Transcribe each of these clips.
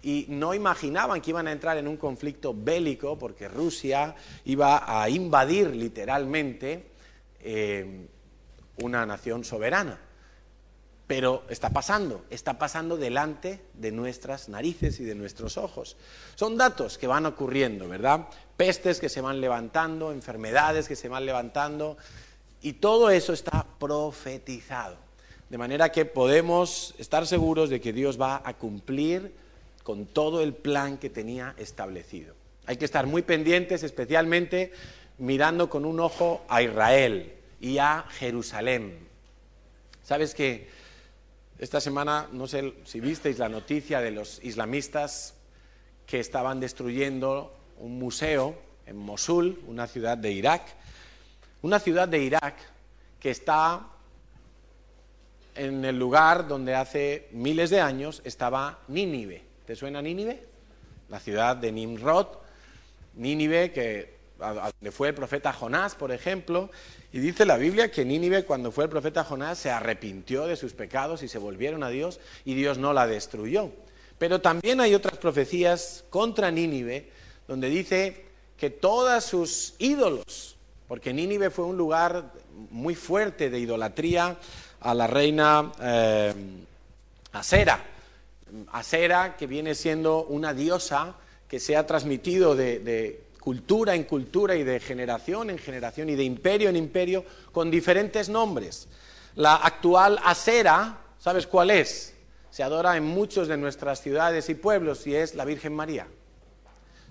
y no imaginaban que iban a entrar en un conflicto bélico porque Rusia iba a invadir literalmente una nación soberana. Pero está pasando delante de nuestras narices y de nuestros ojos. Son datos que van ocurriendo, ¿verdad? Pestes que se van levantando, enfermedades que se van levantando, y todo eso está profetizado. De manera que podemos estar seguros de que Dios va a cumplir con todo el plan que tenía establecido. Hay que estar muy pendientes, especialmente mirando con un ojo a Israel y a Jerusalén. ¿Sabes qué? Esta semana, no sé si visteis la noticia de los islamistas que estaban destruyendo un museo en Mosul, una ciudad de Irak. Una ciudad de Irak que está en el lugar donde hace miles de años estaba Nínive. ¿Te suena Nínive? La ciudad de Nimrod. Nínive, a donde fue el profeta Jonás, por ejemplo, y dice la Biblia que Nínive, cuando fue el profeta Jonás, se arrepintió de sus pecados y se volvieron a Dios, y Dios no la destruyó. Pero también hay otras profecías contra Nínive, donde dice que todos sus ídolos, porque Nínive fue un lugar muy fuerte de idolatría a la reina Asera. Asera, que viene siendo una diosa que se ha transmitido de cultura en cultura y de generación en generación y de imperio en imperio con diferentes nombres. La actual Asera, ¿sabes cuál es? Se adora en muchos de nuestras ciudades y pueblos y es la Virgen María.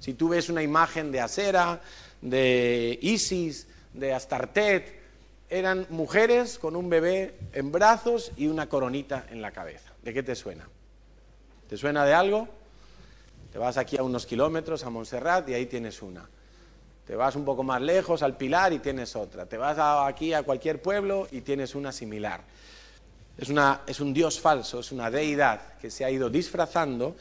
Si tú ves una imagen de Asera, de Isis, de Astartet, eran mujeres con un bebé en brazos y una coronita en la cabeza. ¿De qué te suena? ¿Te suena de algo? Te vas aquí a unos kilómetros, a Montserrat, y ahí tienes una. Te vas un poco más lejos, al Pilar, y tienes otra. Te vas aquí a cualquier pueblo y tienes una similar. Es un dios falso, es una deidad que se ha ido disfrazando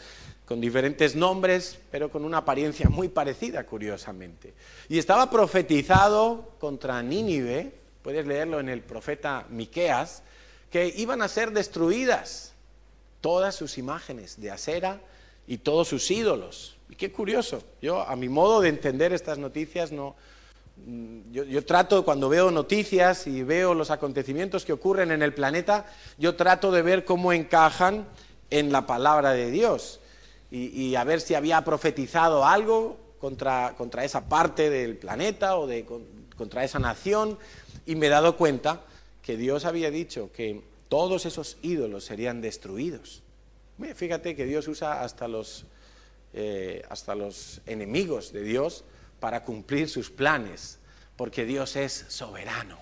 con diferentes nombres, pero con una apariencia muy parecida, curiosamente. Y estaba profetizado contra Nínive, puedes leerlo en el profeta Miqueas, que iban a ser destruidas todas sus imágenes de Asera y todos sus ídolos. Y qué curioso, yo a mi modo de entender estas noticias, yo trato, cuando veo noticias y veo los acontecimientos que ocurren en el planeta, yo trato de ver cómo encajan en la palabra de Dios y a ver si había profetizado algo contra esa parte del planeta o contra esa nación, y me he dado cuenta que Dios había dicho que todos esos ídolos serían destruidos. Fíjate que Dios usa hasta los enemigos de Dios para cumplir sus planes, porque Dios es soberano.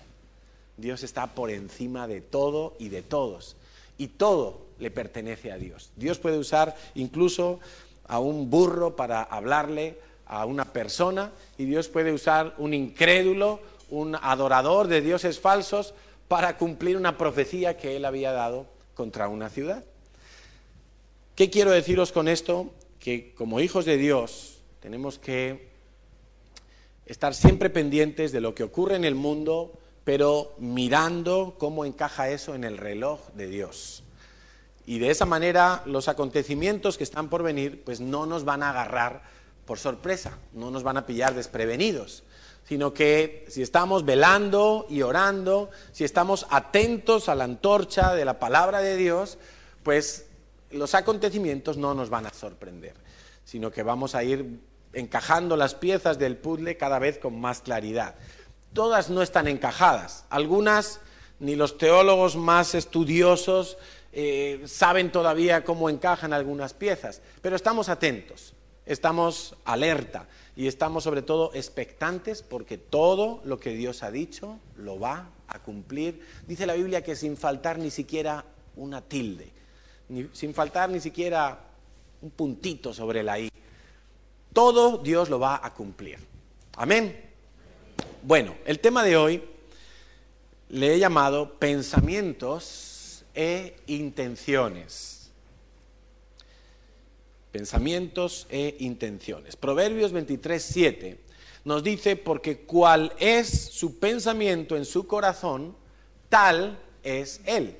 Dios está por encima de todo y de todos, y todo le pertenece a Dios. Dios puede usar incluso a un burro para hablarle a una persona, y Dios puede usar un incrédulo, un adorador de dioses falsos, para cumplir una profecía que Él había dado contra una ciudad. ¿Qué quiero deciros con esto? Que como hijos de Dios tenemos que estar siempre pendientes de lo que ocurre en el mundo, pero mirando cómo encaja eso en el reloj de Dios. Y de esa manera los acontecimientos que están por venir pues no nos van a agarrar por sorpresa, no nos van a pillar desprevenidos, sino que si estamos velando y orando, si estamos atentos a la antorcha de la palabra de Dios, pues los acontecimientos no nos van a sorprender, sino que vamos a ir encajando las piezas del puzzle cada vez con más claridad. Todas no están encajadas, algunas ni los teólogos más estudiosos saben todavía cómo encajan algunas piezas, pero estamos atentos, estamos alerta y estamos sobre todo expectantes, porque todo lo que Dios ha dicho lo va a cumplir. Dice la Biblia que sin faltar ni siquiera una tilde, sin faltar ni siquiera un puntito sobre la i. Todo Dios lo va a cumplir. Amén. Bueno, el tema de hoy le he llamado pensamientos e intenciones. Pensamientos e intenciones. Proverbios 23:7 nos dice: porque cual es su pensamiento en su corazón, tal es él.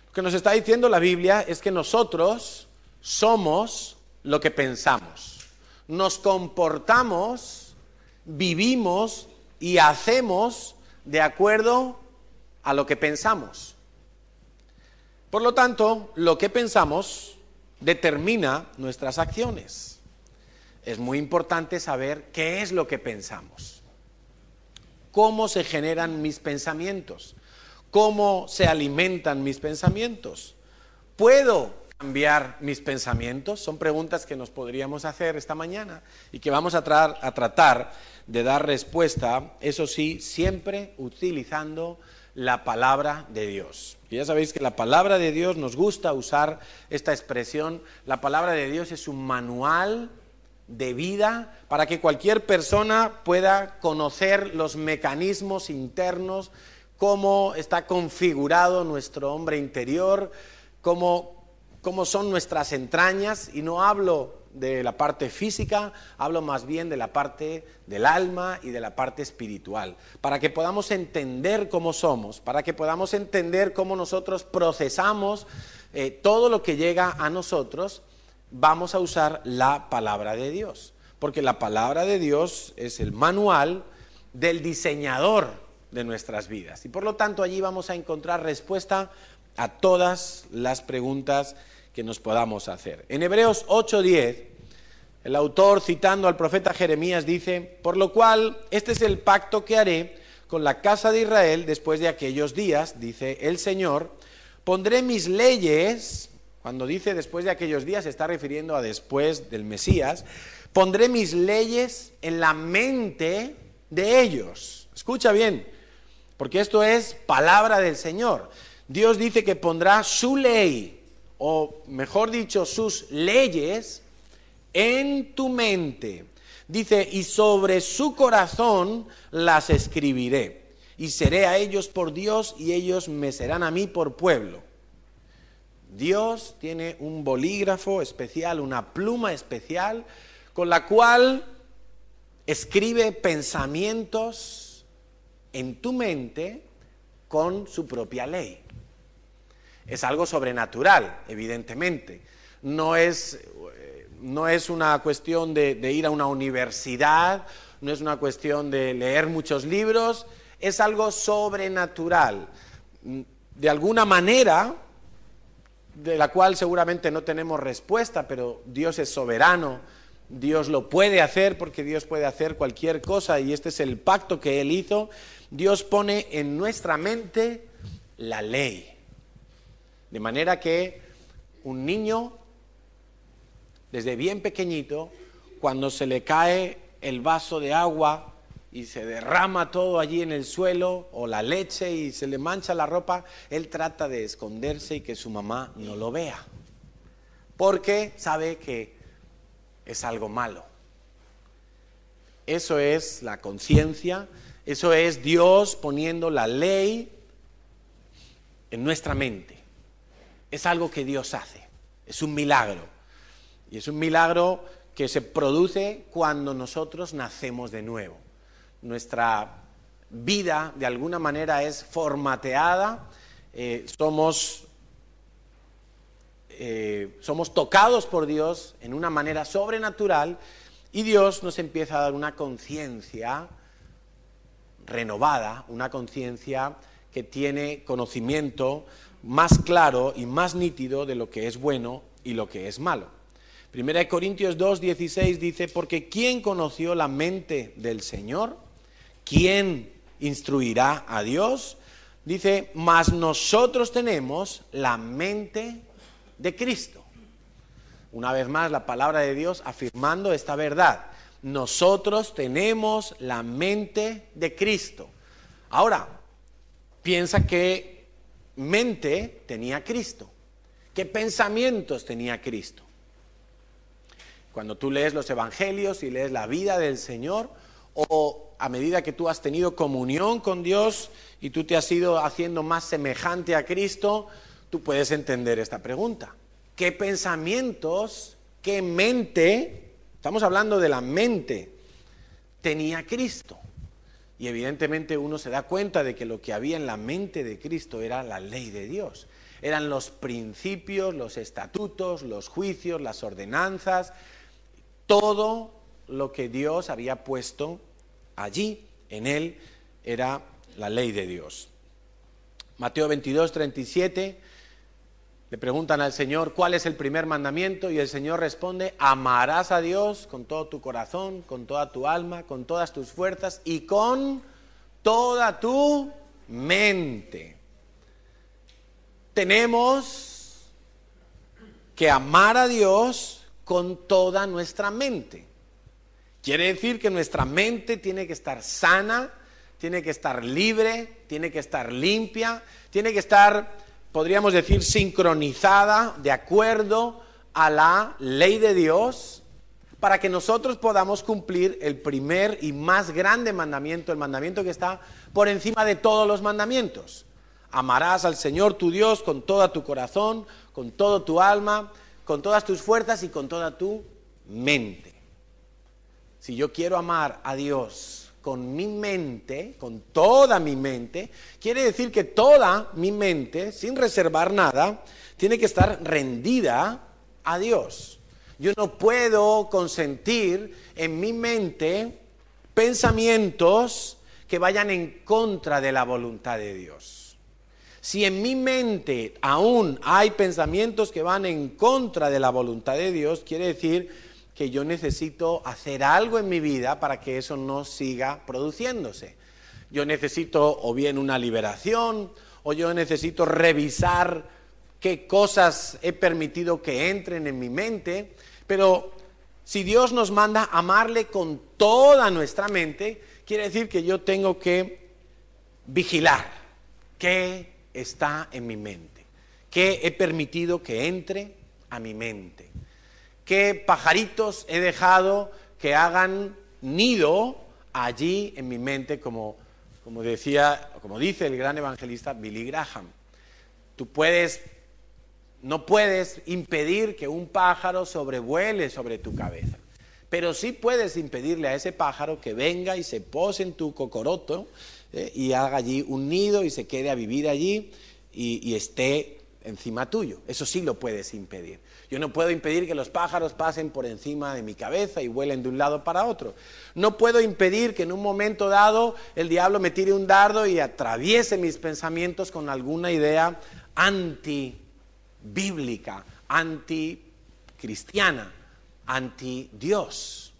Lo que nos está diciendo la Biblia es que nosotros somos lo que pensamos. Nos comportamos, vivimos y hacemos de acuerdo a lo que pensamos. Por lo tanto, lo que pensamos determina nuestras acciones. Es muy importante saber qué es lo que pensamos, cómo se generan mis pensamientos, cómo se alimentan mis pensamientos. ¿Puedo cambiar mis pensamientos? Son preguntas que nos podríamos hacer esta mañana y que vamos a tratar de dar respuesta, eso sí, siempre utilizando la palabra de Dios. Y ya sabéis que la palabra de Dios, nos gusta usar esta expresión, la palabra de Dios es un manual de vida para que cualquier persona pueda conocer los mecanismos internos, cómo está configurado nuestro hombre interior, cómo son nuestras entrañas, y no hablo de la parte física, hablo más bien de la parte del alma y de la parte espiritual, para que podamos entender cómo somos, para que podamos entender cómo nosotros procesamos todo lo que llega a nosotros. Vamos a usar la palabra de Dios, porque la palabra de Dios es el manual del diseñador de nuestras vidas, y por lo tanto allí vamos a encontrar respuesta a todas las preguntas que nos podamos hacer. En Hebreos 8:10, el autor, citando al profeta Jeremías, dice: por lo cual, este es el pacto que haré con la casa de Israel después de aquellos días, dice el Señor, pondré mis leyes. Cuando dice después de aquellos días, se está refiriendo a después del Mesías. Pondré mis leyes en la mente de ellos. Escucha bien, porque esto es palabra del Señor. Dios dice que pondrá su ley, o mejor dicho, sus leyes en tu mente. Dice, y sobre su corazón las escribiré, y seré a ellos por Dios, y ellos me serán a mí por pueblo. Dios tiene un bolígrafo especial, una pluma especial, con la cual escribe pensamientos en tu mente con su propia ley. Es algo sobrenatural, evidentemente. No es una cuestión de ir a una universidad, no es una cuestión de leer muchos libros, es algo sobrenatural. De alguna manera, de la cual seguramente no tenemos respuesta, pero Dios es soberano, Dios lo puede hacer, porque Dios puede hacer cualquier cosa, y este es el pacto que Él hizo. Dios pone en nuestra mente la ley, de manera que un niño, desde bien pequeñito, cuando se le cae el vaso de agua y se derrama todo allí en el suelo, o la leche, y se le mancha la ropa, él trata de esconderse y que su mamá no lo vea, porque sabe que es algo malo. Eso es la conciencia, eso es Dios poniendo la ley en nuestra mente. Es algo que Dios hace, es un milagro, y es un milagro que se produce cuando nosotros nacemos de nuevo. Nuestra vida de alguna manera es formateada, somos tocados por Dios en una manera sobrenatural, y Dios nos empieza a dar una conciencia renovada, una conciencia que tiene conocimiento más claro y más nítido de lo que es bueno y lo que es malo. 1 Corintios 2:16 dice: porque ¿quién conoció la mente del Señor? ¿Quién instruirá a Dios? Dice, mas nosotros tenemos la mente de Cristo. Una vez más, la palabra de Dios afirmando esta verdad. Nosotros tenemos la mente de Cristo. Ahora, piensa qué mente tenía Cristo, qué pensamientos tenía Cristo. Cuando tú lees los evangelios y lees la vida del Señor, o a medida que tú has tenido comunión con Dios y tú te has ido haciendo más semejante a Cristo, tú puedes entender esta pregunta. ¿Qué pensamientos, qué mente, estamos hablando de la mente, tenía Cristo? Y evidentemente uno se da cuenta de que lo que había en la mente de Cristo era la ley de Dios. Eran los principios, los estatutos, los juicios, las ordenanzas, todo lo que Dios había puesto allí, en él, era la ley de Dios. Mateo 22, 37, le preguntan al Señor, ¿cuál es el primer mandamiento? Y el Señor responde, amarás a Dios con todo tu corazón, con toda tu alma, con todas tus fuerzas y con toda tu mente. Tenemos que amar a Dios con toda nuestra mente. Quiere decir que nuestra mente tiene que estar sana, tiene que estar libre, tiene que estar limpia, tiene que estar, podríamos decir, sincronizada, de acuerdo a la ley de Dios, para que nosotros podamos cumplir el primer y más grande mandamiento, el mandamiento que está por encima de todos los mandamientos. Amarás al Señor tu Dios con todo tu corazón, con todo tu alma, con todas tus fuerzas y con toda tu mente. Si yo quiero amar a Dios con mi mente, con toda mi mente, quiere decir que toda mi mente, sin reservar nada, tiene que estar rendida a Dios. Yo no puedo consentir en mi mente pensamientos que vayan en contra de la voluntad de Dios. Si en mi mente aún hay pensamientos que van en contra de la voluntad de Dios, quiere decir que yo necesito hacer algo en mi vida para que eso no siga produciéndose. Yo necesito o bien una liberación, o yo necesito revisar qué cosas he permitido que entren en mi mente, pero si Dios nos manda amarle con toda nuestra mente, quiere decir que yo tengo que vigilar qué está en mi mente, qué he permitido que entre a mi mente, qué pajaritos he dejado que hagan nido allí en mi mente, como dice el gran evangelista Billy Graham. No puedes impedir que un pájaro sobrevuele sobre tu cabeza, pero sí puedes impedirle a ese pájaro que venga y se pose en tu cocoroto y haga allí un nido y se quede a vivir allí y esté encima tuyo. Eso sí lo puedes impedir. Yo no puedo impedir que los pájaros pasen por encima de mi cabeza y vuelen de un lado para otro. No puedo impedir que en un momento dado el diablo me tire un dardo y atraviese mis pensamientos con alguna idea antibíblica, anticristiana, anti-Dios.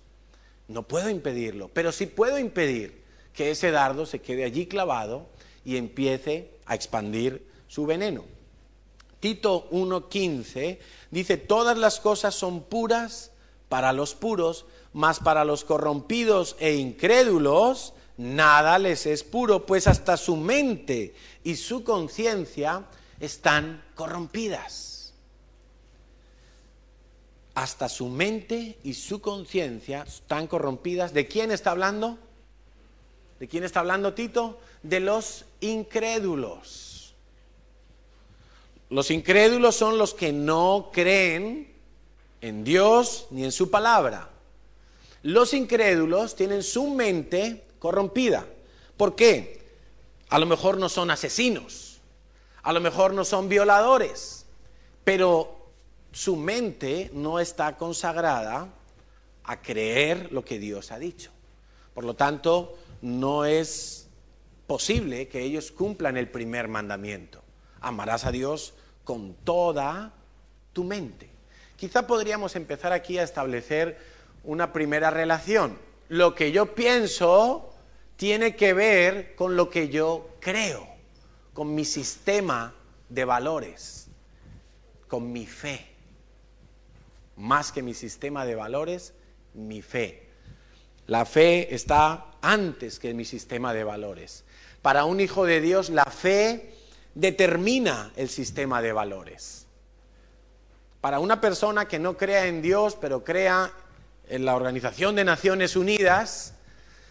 No puedo impedirlo, pero sí puedo impedir que ese dardo se quede allí clavado y empiece a expandir su veneno. Tito 1:15 dice, todas las cosas son puras para los puros, mas para los corrompidos e incrédulos nada les es puro, pues hasta su mente y su conciencia están corrompidas. Hasta su mente y su conciencia están corrompidas. ¿De quién está hablando? ¿De quién está hablando Tito? De los incrédulos. Los incrédulos son los que no creen en Dios ni en su palabra. Los incrédulos tienen su mente corrompida. ¿Por qué? A lo mejor no son asesinos, a lo mejor no son violadores, pero su mente no está consagrada a creer lo que Dios ha dicho. Por lo tanto, no es posible que ellos cumplan el primer mandamiento. Amarás a Dios con toda tu mente. Quizá podríamos empezar aquí a establecer una primera relación. Lo que yo pienso tiene que ver con lo que yo creo, con mi sistema de valores, con mi fe. Más que mi sistema de valores, mi fe. La fe está antes que mi sistema de valores. Para un hijo de Dios, la fe determina el sistema de valores. Para una persona que no crea en Dios, pero crea en la Organización de Naciones Unidas,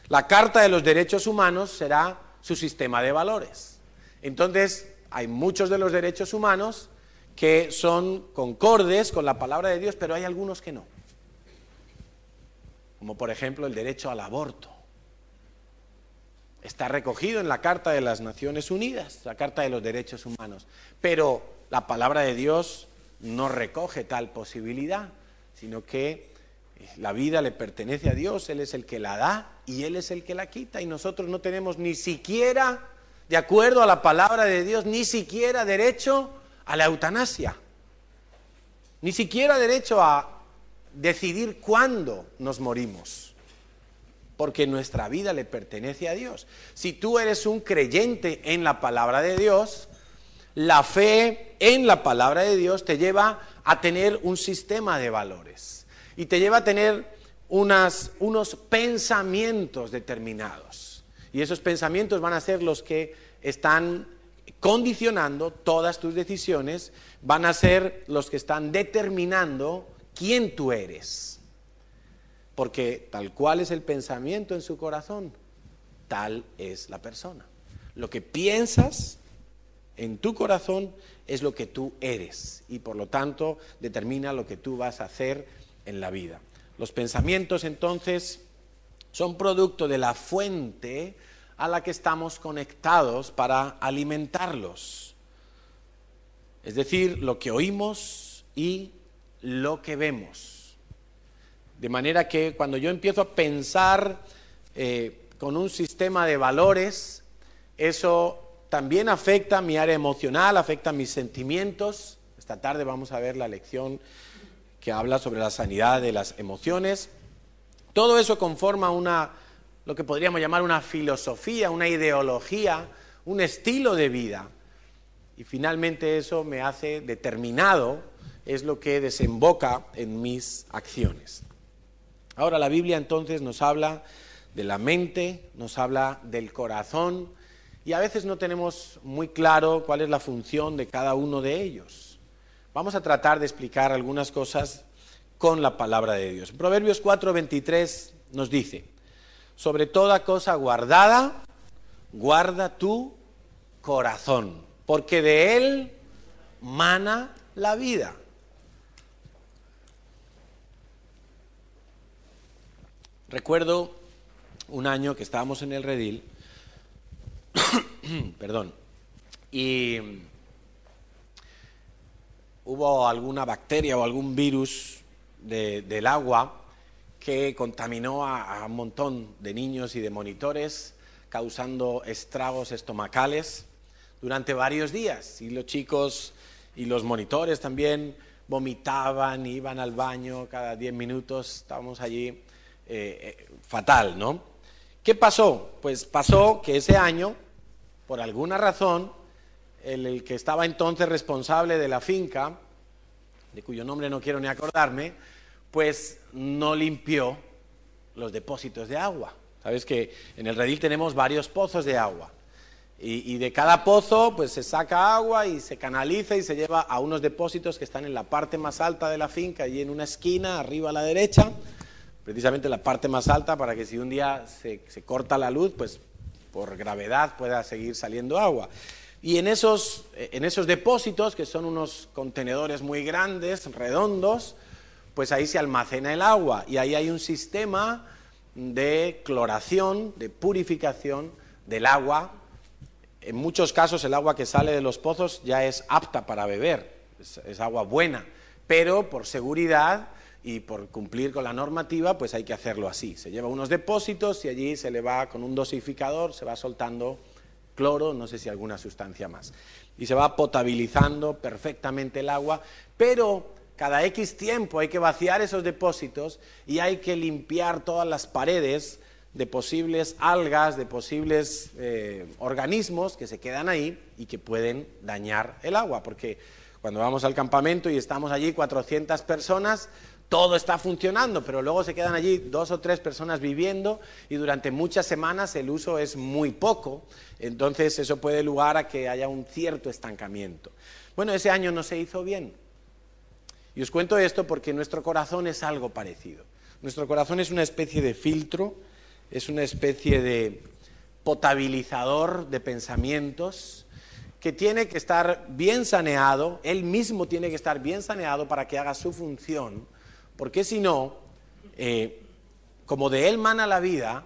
la Carta de los Derechos Humanos será su sistema de valores. Entonces, hay muchos de los derechos humanos que son concordes con la palabra de Dios, pero hay algunos que no. Como por ejemplo el derecho al aborto. Está recogido en la Carta de las Naciones Unidas, la Carta de los Derechos Humanos. Pero la palabra de Dios no recoge tal posibilidad, sino que la vida le pertenece a Dios, Él es el que la da y Él es el que la quita, y nosotros no tenemos ni siquiera, de acuerdo a la palabra de Dios, ni siquiera derecho a la eutanasia, ni siquiera derecho a decidir cuándo nos morimos, porque nuestra vida le pertenece a Dios. Si tú eres un creyente en la palabra de Dios, la fe en la palabra de Dios te lleva a tener un sistema de valores y te lleva a tener unos pensamientos determinados. Y esos pensamientos van a ser los que están condicionando todas tus decisiones, van a ser los que están determinando quién tú eres. Porque tal cual es el pensamiento en su corazón, tal es la persona. Lo que piensas en tu corazón es lo que tú eres y por lo tanto determina lo que tú vas a hacer en la vida. Los pensamientos entonces son producto de la fuente a la que estamos conectados para alimentarlos. Es decir, lo que oímos y lo que vemos. De manera que cuando yo empiezo a pensar con un sistema de valores, eso también afecta mi área emocional, afecta mis sentimientos. Esta tarde vamos a ver la lección que habla sobre la sanidad de las emociones. Todo eso conforma lo que podríamos llamar una filosofía, una ideología, un estilo de vida. Y finalmente eso me hace determinado, es lo que desemboca en mis acciones. Ahora la Biblia entonces nos habla de la mente, nos habla del corazón, y a veces no tenemos muy claro cuál es la función de cada uno de ellos. Vamos a tratar de explicar algunas cosas con la palabra de Dios. Proverbios 4:23 nos dice: sobre toda cosa guardada, guarda tu corazón, porque de él mana la vida. Recuerdo un año que estábamos en el redil, perdón, y hubo alguna bacteria o algún virus del agua que contaminó a un montón de niños y de monitores, causando estragos estomacales durante varios días. Y los chicos y los monitores también vomitaban, iban al baño cada 10 minutos, estábamos allí fatal, ¿no? ¿Qué pasó? Pues pasó que ese año, por alguna razón, el que estaba entonces responsable de la finca, de cuyo nombre no quiero ni acordarme, pues no limpió los depósitos de agua. Sabes que en el redil tenemos varios pozos de agua y de cada pozo pues se saca agua y se canaliza y se lleva a unos depósitos que están en la parte más alta de la finca, y en una esquina arriba a la derecha, precisamente la parte más alta, para que si un día se corta la luz, pues por gravedad pueda seguir saliendo agua. Y en esos depósitos, que son unos contenedores muy grandes, redondos, pues ahí se almacena el agua, y ahí hay un sistema de cloración, de purificación del agua. En muchos casos el agua que sale de los pozos ya es apta para beber, es agua buena, pero por seguridad y por cumplir con la normativa, pues hay que hacerlo así. Se lleva unos depósitos y allí se le va con un dosificador, se va soltando cloro, no sé si alguna sustancia más, y se va potabilizando perfectamente el agua, pero cada X tiempo hay que vaciar esos depósitos y hay que limpiar todas las paredes de posibles algas, de posibles organismos que se quedan ahí y que pueden dañar el agua, porque cuando vamos al campamento y estamos allí 400 personas, todo está funcionando, pero luego se quedan allí 2 o 3 personas viviendo y durante muchas semanas el uso es muy poco, entonces eso puede dar lugar a que haya un cierto estancamiento. Bueno, ese año no se hizo bien. Y os cuento esto porque nuestro corazón es algo parecido. Nuestro corazón es una especie de filtro, es una especie de potabilizador de pensamientos que tiene que estar bien saneado, él mismo tiene que estar bien saneado para que haga su función, porque si no, como de él mana la vida,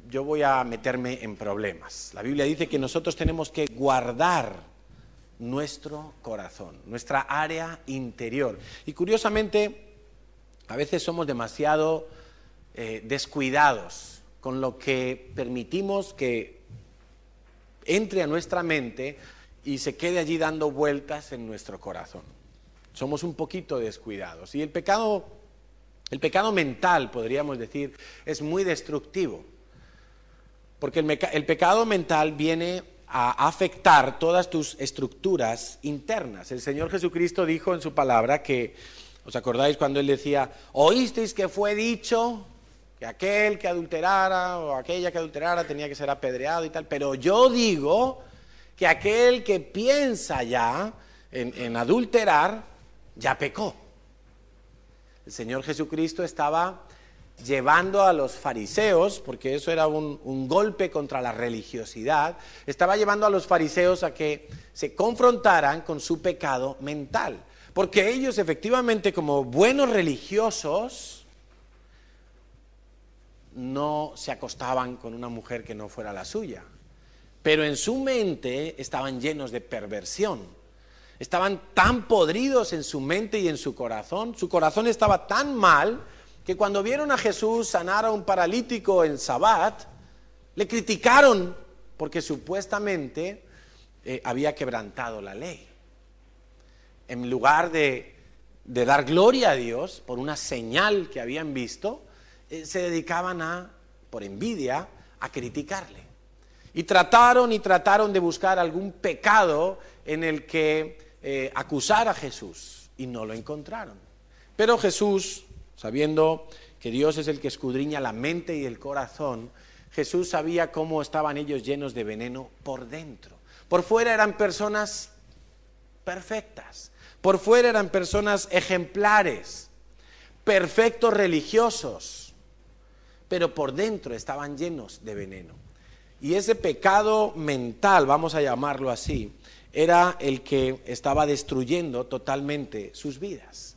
yo voy a meterme en problemas. La Biblia dice que nosotros tenemos que guardar nuestro corazón, nuestra área interior. Y curiosamente, a veces somos demasiado descuidados con lo que permitimos que entre a nuestra mente y se quede allí dando vueltas en nuestro corazón. Somos un poquito descuidados. Y el pecado mental, podríamos decir, es muy destructivo. Porque el pecado mental viene a afectar todas tus estructuras internas. El Señor Jesucristo dijo en su palabra que, ¿os acordáis cuando Él decía, oísteis que fue dicho que aquel que adulterara o aquella que adulterara tenía que ser apedreado y tal? Pero yo digo que aquel que piensa ya en adulterar, ya pecó. El Señor Jesucristo estaba llevando a los fariseos, porque eso era un golpe contra la religiosidad, estaba llevando a los fariseos a que se confrontaran con su pecado mental. Porque ellos efectivamente, como buenos religiosos, no se acostaban con una mujer que no fuera la suya. Pero en su mente estaban llenos de perversión. Estaban tan podridos en su mente y en su corazón estaba tan mal, que cuando vieron a Jesús sanar a un paralítico en Sabbat, le criticaron porque supuestamente había quebrantado la ley. En lugar de dar gloria a Dios por una señal que habían visto, se dedicaban por envidia, a criticarle. Y trataron de buscar algún pecado en el que acusar a Jesús, y no lo encontraron. Pero Jesús, sabiendo que Dios es el que escudriña la mente y el corazón, Jesús sabía cómo estaban ellos llenos de veneno por dentro. Por fuera eran personas perfectas, por fuera eran personas ejemplares, perfectos religiosos, pero por dentro estaban llenos de veneno. Y ese pecado mental, vamos a llamarlo así, era el que estaba destruyendo totalmente sus vidas.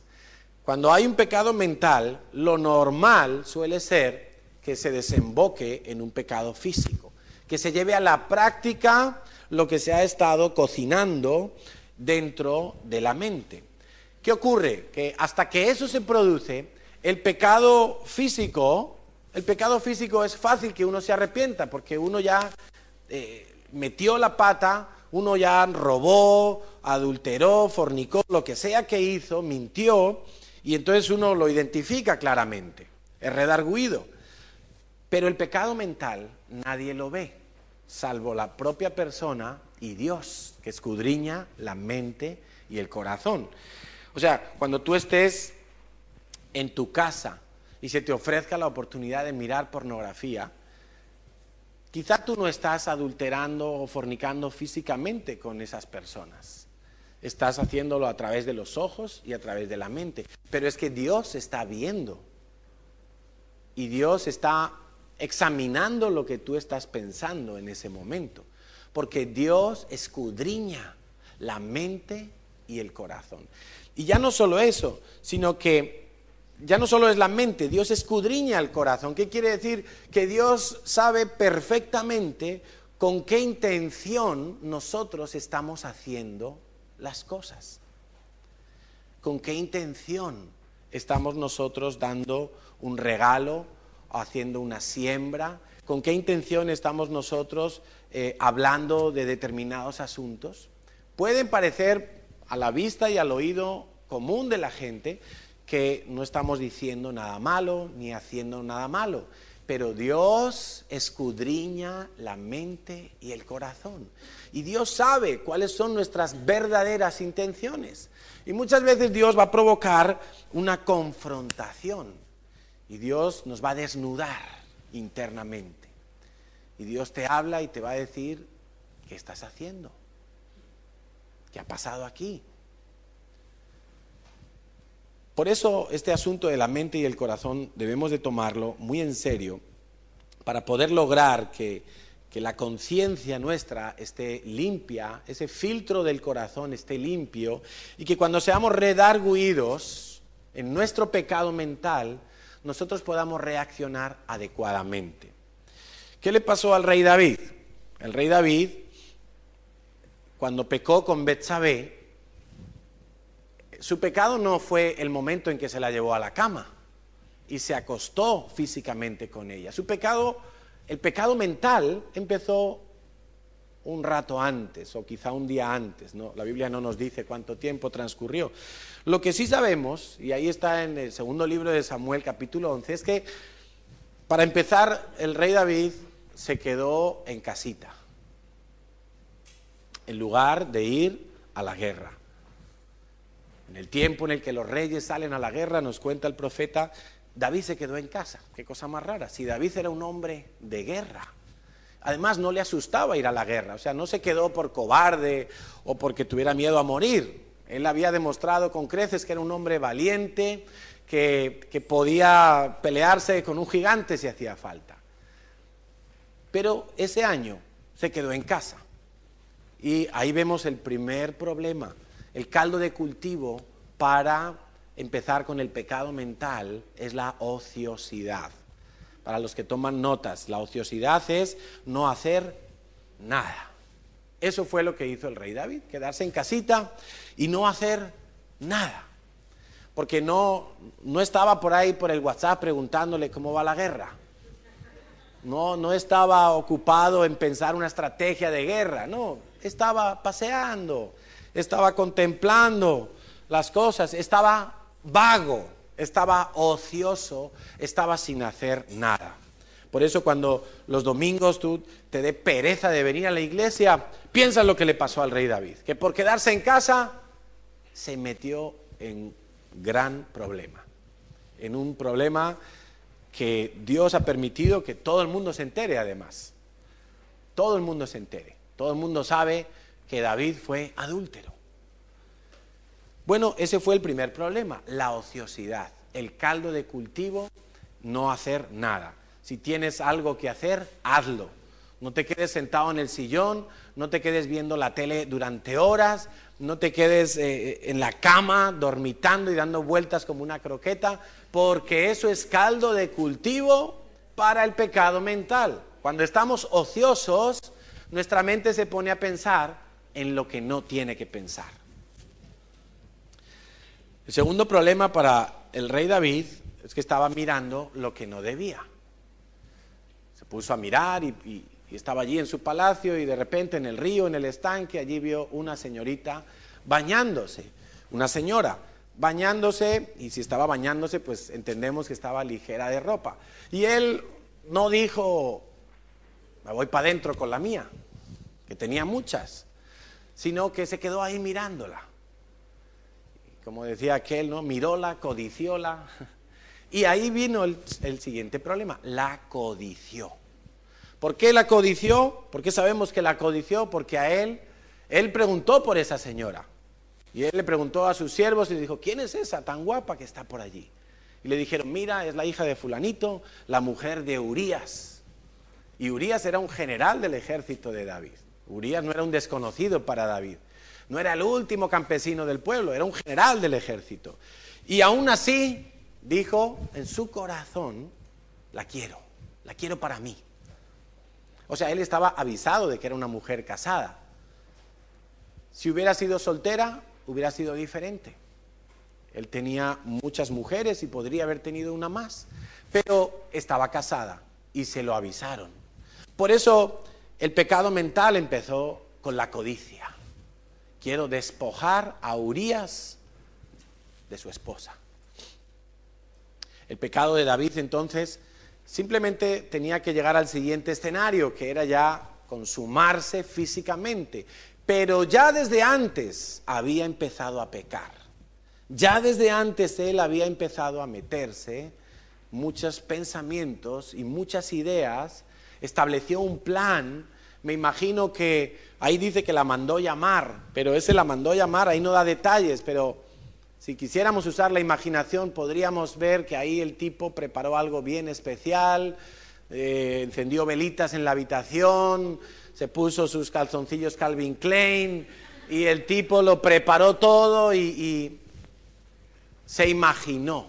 Cuando hay un pecado mental, lo normal suele ser que se desemboque en un pecado físico, que se lleve a la práctica lo que se ha estado cocinando dentro de la mente. ¿Qué ocurre? Que hasta que eso se produce, el pecado físico es fácil que uno se arrepienta, porque uno ya metió la pata, uno ya robó, adulteró, fornicó, lo que sea que hizo, mintió, y entonces uno lo identifica claramente, es redarguido. Pero el pecado mental nadie lo ve, salvo la propia persona y Dios, que escudriña la mente y el corazón. O sea, cuando tú estés en tu casa y se te ofrezca la oportunidad de mirar pornografía, quizá tú no estás adulterando o fornicando físicamente con esas personas. Estás haciéndolo a través de los ojos y a través de la mente. Pero es que Dios está viendo. Y Dios está examinando lo que tú estás pensando en ese momento. Porque Dios escudriña la mente y el corazón. Y ya no solo eso, sino que ya no solo es la mente, Dios escudriña el corazón. ¿Qué quiere decir? Que Dios sabe perfectamente con qué intención nosotros estamos haciendo las cosas. ¿Con qué intención estamos nosotros dando un regalo, haciendo una siembra? ¿Con qué intención estamos nosotros hablando de determinados asuntos? Pueden parecer a la vista y al oído común de la gente que no estamos diciendo nada malo ni haciendo nada malo, pero Dios escudriña la mente y el corazón. Y Dios sabe cuáles son nuestras verdaderas intenciones. Y muchas veces Dios va a provocar una confrontación. Y Dios nos va a desnudar internamente. Y Dios te habla y te va a decir, ¿qué estás haciendo? ¿Qué ha pasado aquí? Por eso este asunto de la mente y el corazón debemos de tomarlo muy en serio para poder lograr que la conciencia nuestra esté limpia, ese filtro del corazón esté limpio, y que cuando seamos redarguidos en nuestro pecado mental, nosotros podamos reaccionar adecuadamente. ¿Qué le pasó al rey David? El rey David, cuando pecó con Betsabé, su pecado no fue el momento en que se la llevó a la cama y se acostó físicamente con ella. Su pecado, el pecado mental, empezó un rato antes o quizá un día antes, ¿no? La Biblia no nos dice cuánto tiempo transcurrió. Lo que sí sabemos, y ahí está en el segundo libro de Samuel, capítulo 11, es que para empezar el rey David se quedó en casita, en lugar de ir a la guerra. En el tiempo en el que los reyes salen a la guerra, nos cuenta el profeta, David se quedó en casa. Qué cosa más rara, si David era un hombre de guerra. Además, no le asustaba ir a la guerra, o sea, no se quedó por cobarde o porque tuviera miedo a morir. Él había demostrado con creces que era un hombre valiente, que podía pelearse con un gigante si hacía falta. Pero ese año se quedó en casa. Y ahí vemos el primer problema, el caldo de cultivo para empezar con el pecado mental es la ociosidad. Para los que toman notas, la ociosidad es no hacer nada. Eso fue lo que hizo el rey David, quedarse en casita y no hacer nada. Porque no estaba por ahí por el WhatsApp preguntándole cómo va la guerra. No estaba ocupado en pensar una estrategia de guerra, no. Estaba paseando, estaba contemplando las cosas, estaba vago. Estaba ocioso, estaba sin hacer nada. Por eso cuando los domingos tú te dé pereza de venir a la iglesia, piensa en lo que le pasó al rey David, que por quedarse en casa se metió en gran problema, en un problema que Dios ha permitido que todo el mundo se entere además. Todo el mundo se entere, todo el mundo sabe que David fue adúltero. Bueno, ese fue el primer problema, la ociosidad, el caldo de cultivo, no hacer nada. Si tienes algo que hacer, hazlo. No te quedes sentado en el sillón, no te quedes viendo la tele durante horas, no te quedes en la cama dormitando y dando vueltas como una croqueta, porque eso es caldo de cultivo para el pecado mental. Cuando estamos ociosos, nuestra mente se pone a pensar en lo que no tiene que pensar. El segundo problema para el rey David es que estaba mirando lo que no debía. Se puso a mirar y estaba allí en su palacio y de repente en el río, en el estanque, allí vio una señorita bañándose, una señora bañándose, y si estaba bañándose pues entendemos que estaba ligera de ropa. Y él no dijo, me voy para adentro con la mía, que tenía muchas, sino que se quedó ahí mirándola. Como decía aquel, ¿no? Miróla, codicióla. Y ahí vino el siguiente problema, la codició. ¿Por qué la codició? ¿Por qué sabemos que la codició? Porque a él preguntó por esa señora. Y él le preguntó a sus siervos y dijo, ¿quién es esa tan guapa que está por allí? Y le dijeron, mira, es la hija de fulanito, la mujer de Urías. Y Urías era un general del ejército de David. Urías no era un desconocido para David. No era el último campesino del pueblo, era un general del ejército. Y aún así, dijo en su corazón, la quiero para mí. O sea, él estaba avisado de que era una mujer casada. Si hubiera sido soltera, hubiera sido diferente. Él tenía muchas mujeres y podría haber tenido una más, pero estaba casada y se lo avisaron. Por eso el pecado mental empezó con la codicia. Quiero despojar a Urías de su esposa. El pecado de David entonces simplemente tenía que llegar al siguiente escenario, que era ya consumarse físicamente. Pero ya desde antes había empezado a pecar. Ya desde antes él había empezado a meterse muchos pensamientos y muchas ideas. Estableció un plan. Me imagino que ahí dice que la mandó llamar, pero ese la mandó llamar, ahí no da detalles, pero si quisiéramos usar la imaginación podríamos ver que ahí el tipo preparó algo bien especial, encendió velitas en la habitación, se puso sus calzoncillos Calvin Klein y el tipo lo preparó todo y se imaginó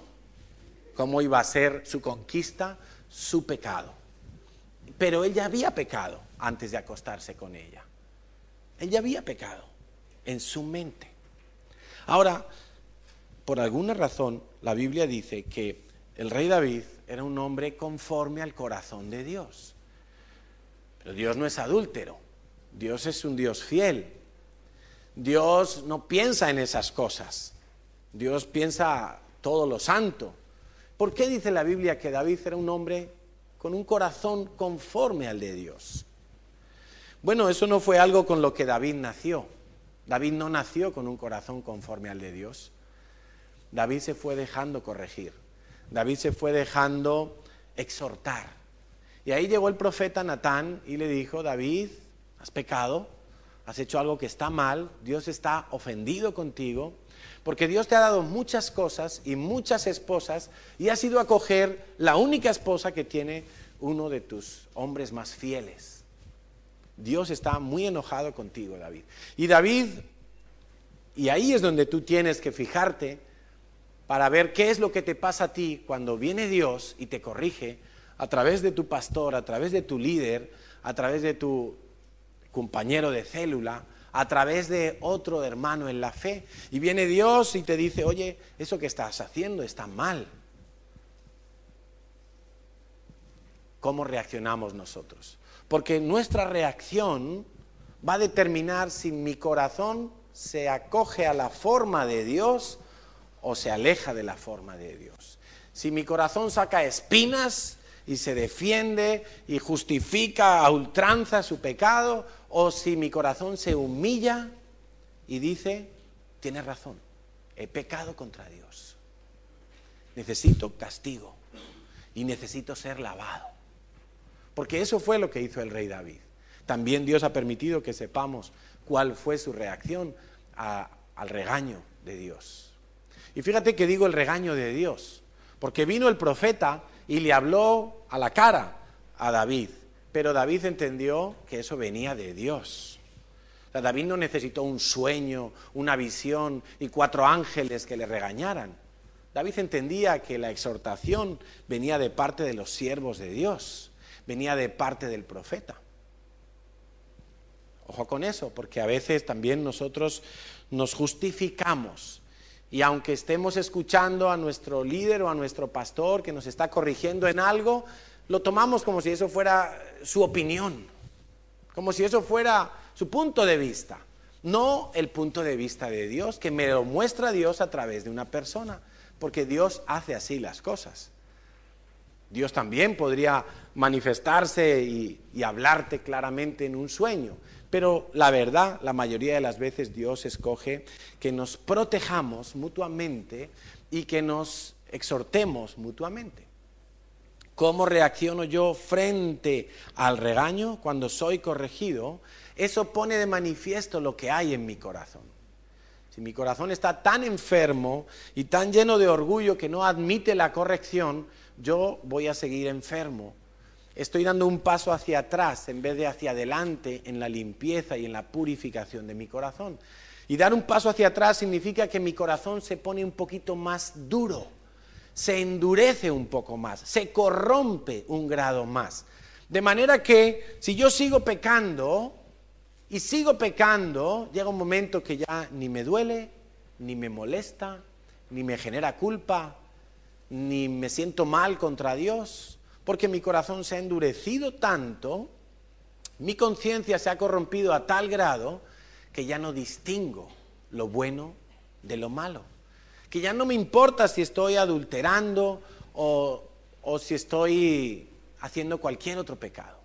cómo iba a ser su conquista, su pecado. Pero él ya había pecado antes de acostarse con ella. Él ya había pecado en su mente. Ahora, por alguna razón, la Biblia dice que el rey David era un hombre conforme al corazón de Dios. Pero Dios no es adúltero. Dios es un Dios fiel. Dios no piensa en esas cosas. Dios piensa todo lo santo. ¿Por qué dice la Biblia que David era un hombre con un corazón conforme al de Dios? Bueno, eso no fue algo con lo que David nació. David no nació con un corazón conforme al de Dios. David se fue dejando corregir. David se fue dejando exhortar. Y ahí llegó el profeta Natán y le dijo: David, has pecado, has hecho algo que está mal, Dios está ofendido contigo, porque Dios te ha dado muchas cosas y muchas esposas y has ido a coger la única esposa que tiene uno de tus hombres más fieles. Dios está muy enojado contigo, David. Y David, y ahí es donde tú tienes que fijarte para ver qué es lo que te pasa a ti cuando viene Dios y te corrige a través de tu pastor, a través de tu líder, a través de tu compañero de célula, a través de otro hermano en la fe. Y viene Dios y te dice: oye, eso que estás haciendo está mal. ¿Cómo reaccionamos nosotros? Porque nuestra reacción va a determinar si mi corazón se acoge a la forma de Dios o se aleja de la forma de Dios. Si mi corazón saca espinas y se defiende y justifica a ultranza su pecado, o si mi corazón se humilla y dice: tienes razón, he pecado contra Dios, necesito castigo y necesito ser lavado. Porque eso fue lo que hizo el rey David. También Dios ha permitido que sepamos cuál fue su reacción al regaño de Dios. Y fíjate que digo el regaño de Dios, porque vino el profeta y le habló a la cara a David, pero David entendió que eso venía de Dios. O sea, David no necesitó un sueño, una visión y 4 ángeles que le regañaran. David entendía que la exhortación venía de parte de los siervos de Dios, venía de parte del profeta. Ojo con eso, porque a veces también nosotros nos justificamos. Y aunque estemos escuchando a nuestro líder o a nuestro pastor que nos está corrigiendo en algo, lo tomamos como si eso fuera su opinión, como si eso fuera su punto de vista, no el punto de vista de Dios, que me lo muestra Dios a través de una persona, porque Dios hace así las cosas. Dios también podría manifestarse y hablarte claramente en un sueño, pero la verdad, la mayoría de las veces Dios escoge que nos protejamos mutuamente y que nos exhortemos mutuamente. ¿Cómo reacciono yo frente al regaño cuando soy corregido? Eso pone de manifiesto lo que hay en mi corazón. Si mi corazón está tan enfermo y tan lleno de orgullo que no admite la corrección, yo voy a seguir enfermo. Estoy dando un paso hacia atrás en vez de hacia adelante en la limpieza y en la purificación de mi corazón. Y dar un paso hacia atrás significa que mi corazón se pone un poquito más duro, se endurece un poco más, se corrompe un grado más. De manera que si yo sigo pecando y sigo pecando, llega un momento que ya ni me duele, ni me molesta, ni me genera culpa, ni me siento mal contra Dios, porque mi corazón se ha endurecido tanto, mi conciencia se ha corrompido a tal grado que ya no distingo lo bueno de lo malo, que ya no me importa si estoy adulterando o si estoy haciendo cualquier otro pecado.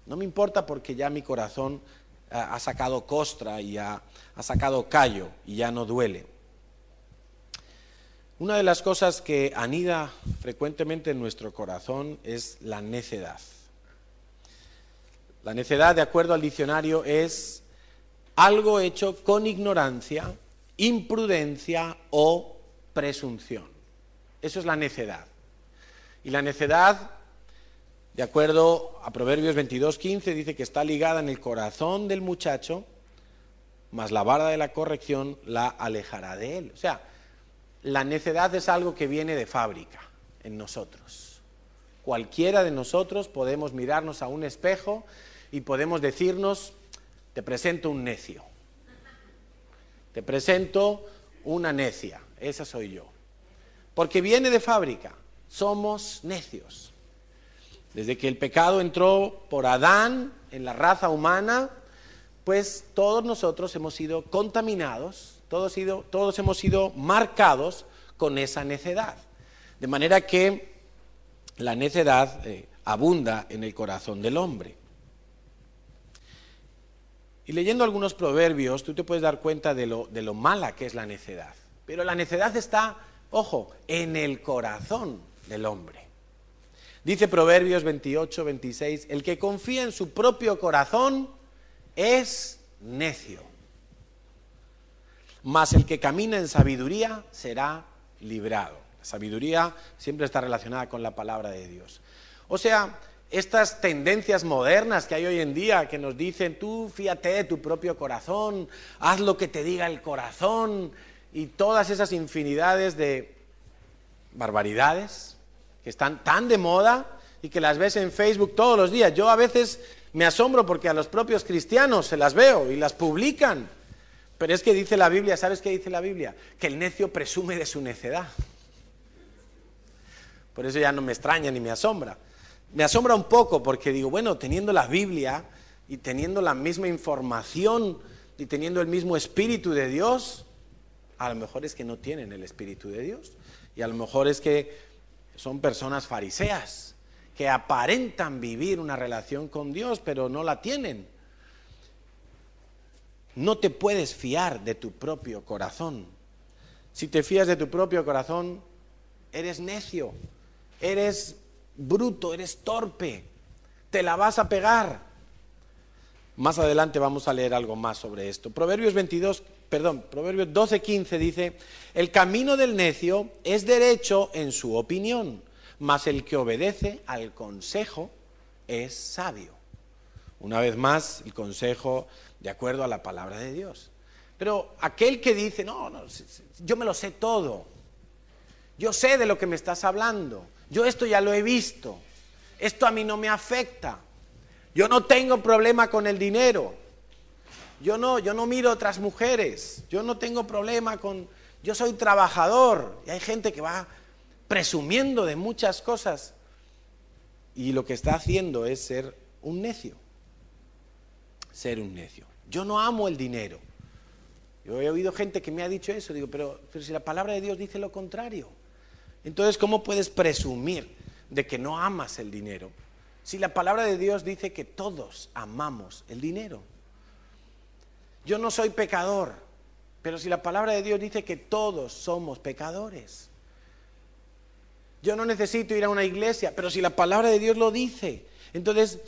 No me importa porque ya mi corazón ha sacado costra y ha sacado callo y ya no duele. Una de las cosas que anida frecuentemente en nuestro corazón es la necedad. La necedad, de acuerdo al diccionario, es algo hecho con ignorancia, imprudencia o presunción. Eso es la necedad. Y la necedad, de acuerdo a Proverbios 22:15, dice que está ligada en el corazón del muchacho, mas la vara de la corrección la alejará de él. O sea, la necedad es algo que viene de fábrica en nosotros. Cualquiera de nosotros podemos mirarnos a un espejo y podemos decirnos: te presento un necio. Te presento una necia, esa soy yo. Porque viene de fábrica, somos necios. Desde que el pecado entró por Adán en la raza humana, pues todos nosotros hemos sido contaminados, todos hemos sido marcados con esa necedad. De manera que la necedad abunda en el corazón del hombre. Y leyendo algunos proverbios, tú te puedes dar cuenta de lo mala que es la necedad. Pero la necedad está, ojo, en el corazón del hombre. Dice Proverbios 28, 26, el que confía en su propio corazón es necio, mas el que camina en sabiduría será librado. La sabiduría siempre está relacionada con la palabra de Dios. O sea, estas tendencias modernas que hay hoy en día que nos dicen, tú fíate de tu propio corazón, haz lo que te diga el corazón, y todas esas infinidades de barbaridades que están tan de moda y que las ves en Facebook todos los días. Yo a veces me asombro porque a los propios cristianos se las veo y las publican. Pero es que dice la Biblia, ¿sabes qué dice la Biblia? Que el necio presume de su necedad. Por eso ya no me extraña ni me asombra. Me asombra un poco porque digo, bueno, teniendo la Biblia y teniendo la misma información y teniendo el mismo Espíritu de Dios, a lo mejor es que no tienen el Espíritu de Dios. Y a lo mejor es que son personas fariseas que aparentan vivir una relación con Dios, pero no la tienen. No te puedes fiar de tu propio corazón. Si te fías de tu propio corazón, eres necio, eres bruto, eres torpe, te la vas a pegar. Más adelante vamos a leer algo más sobre esto. Proverbios 12:15 dice, el camino del necio es derecho en su opinión, mas el que obedece al consejo es sabio. Una vez más, el consejo de acuerdo a la palabra de Dios. Pero aquel que dice, no, yo me lo sé todo, yo sé de lo que me estás hablando, yo esto ya lo he visto, esto a mí no me afecta, yo no tengo problema con el dinero, yo no miro otras mujeres, yo no tengo problema con, yo soy trabajador. Y hay gente que va presumiendo de muchas cosas y lo que está haciendo es ser un necio. Ser un necio. Yo no amo el dinero. Yo he oído gente que me ha dicho eso, digo, pero si la palabra de Dios dice lo contrario, entonces ¿cómo puedes presumir de que no amas el dinero? Si la palabra de Dios dice que todos amamos el dinero. Yo no soy pecador, pero si la palabra de Dios dice que todos somos pecadores. Yo no necesito ir a una iglesia, pero si la palabra de Dios lo dice. Entonces,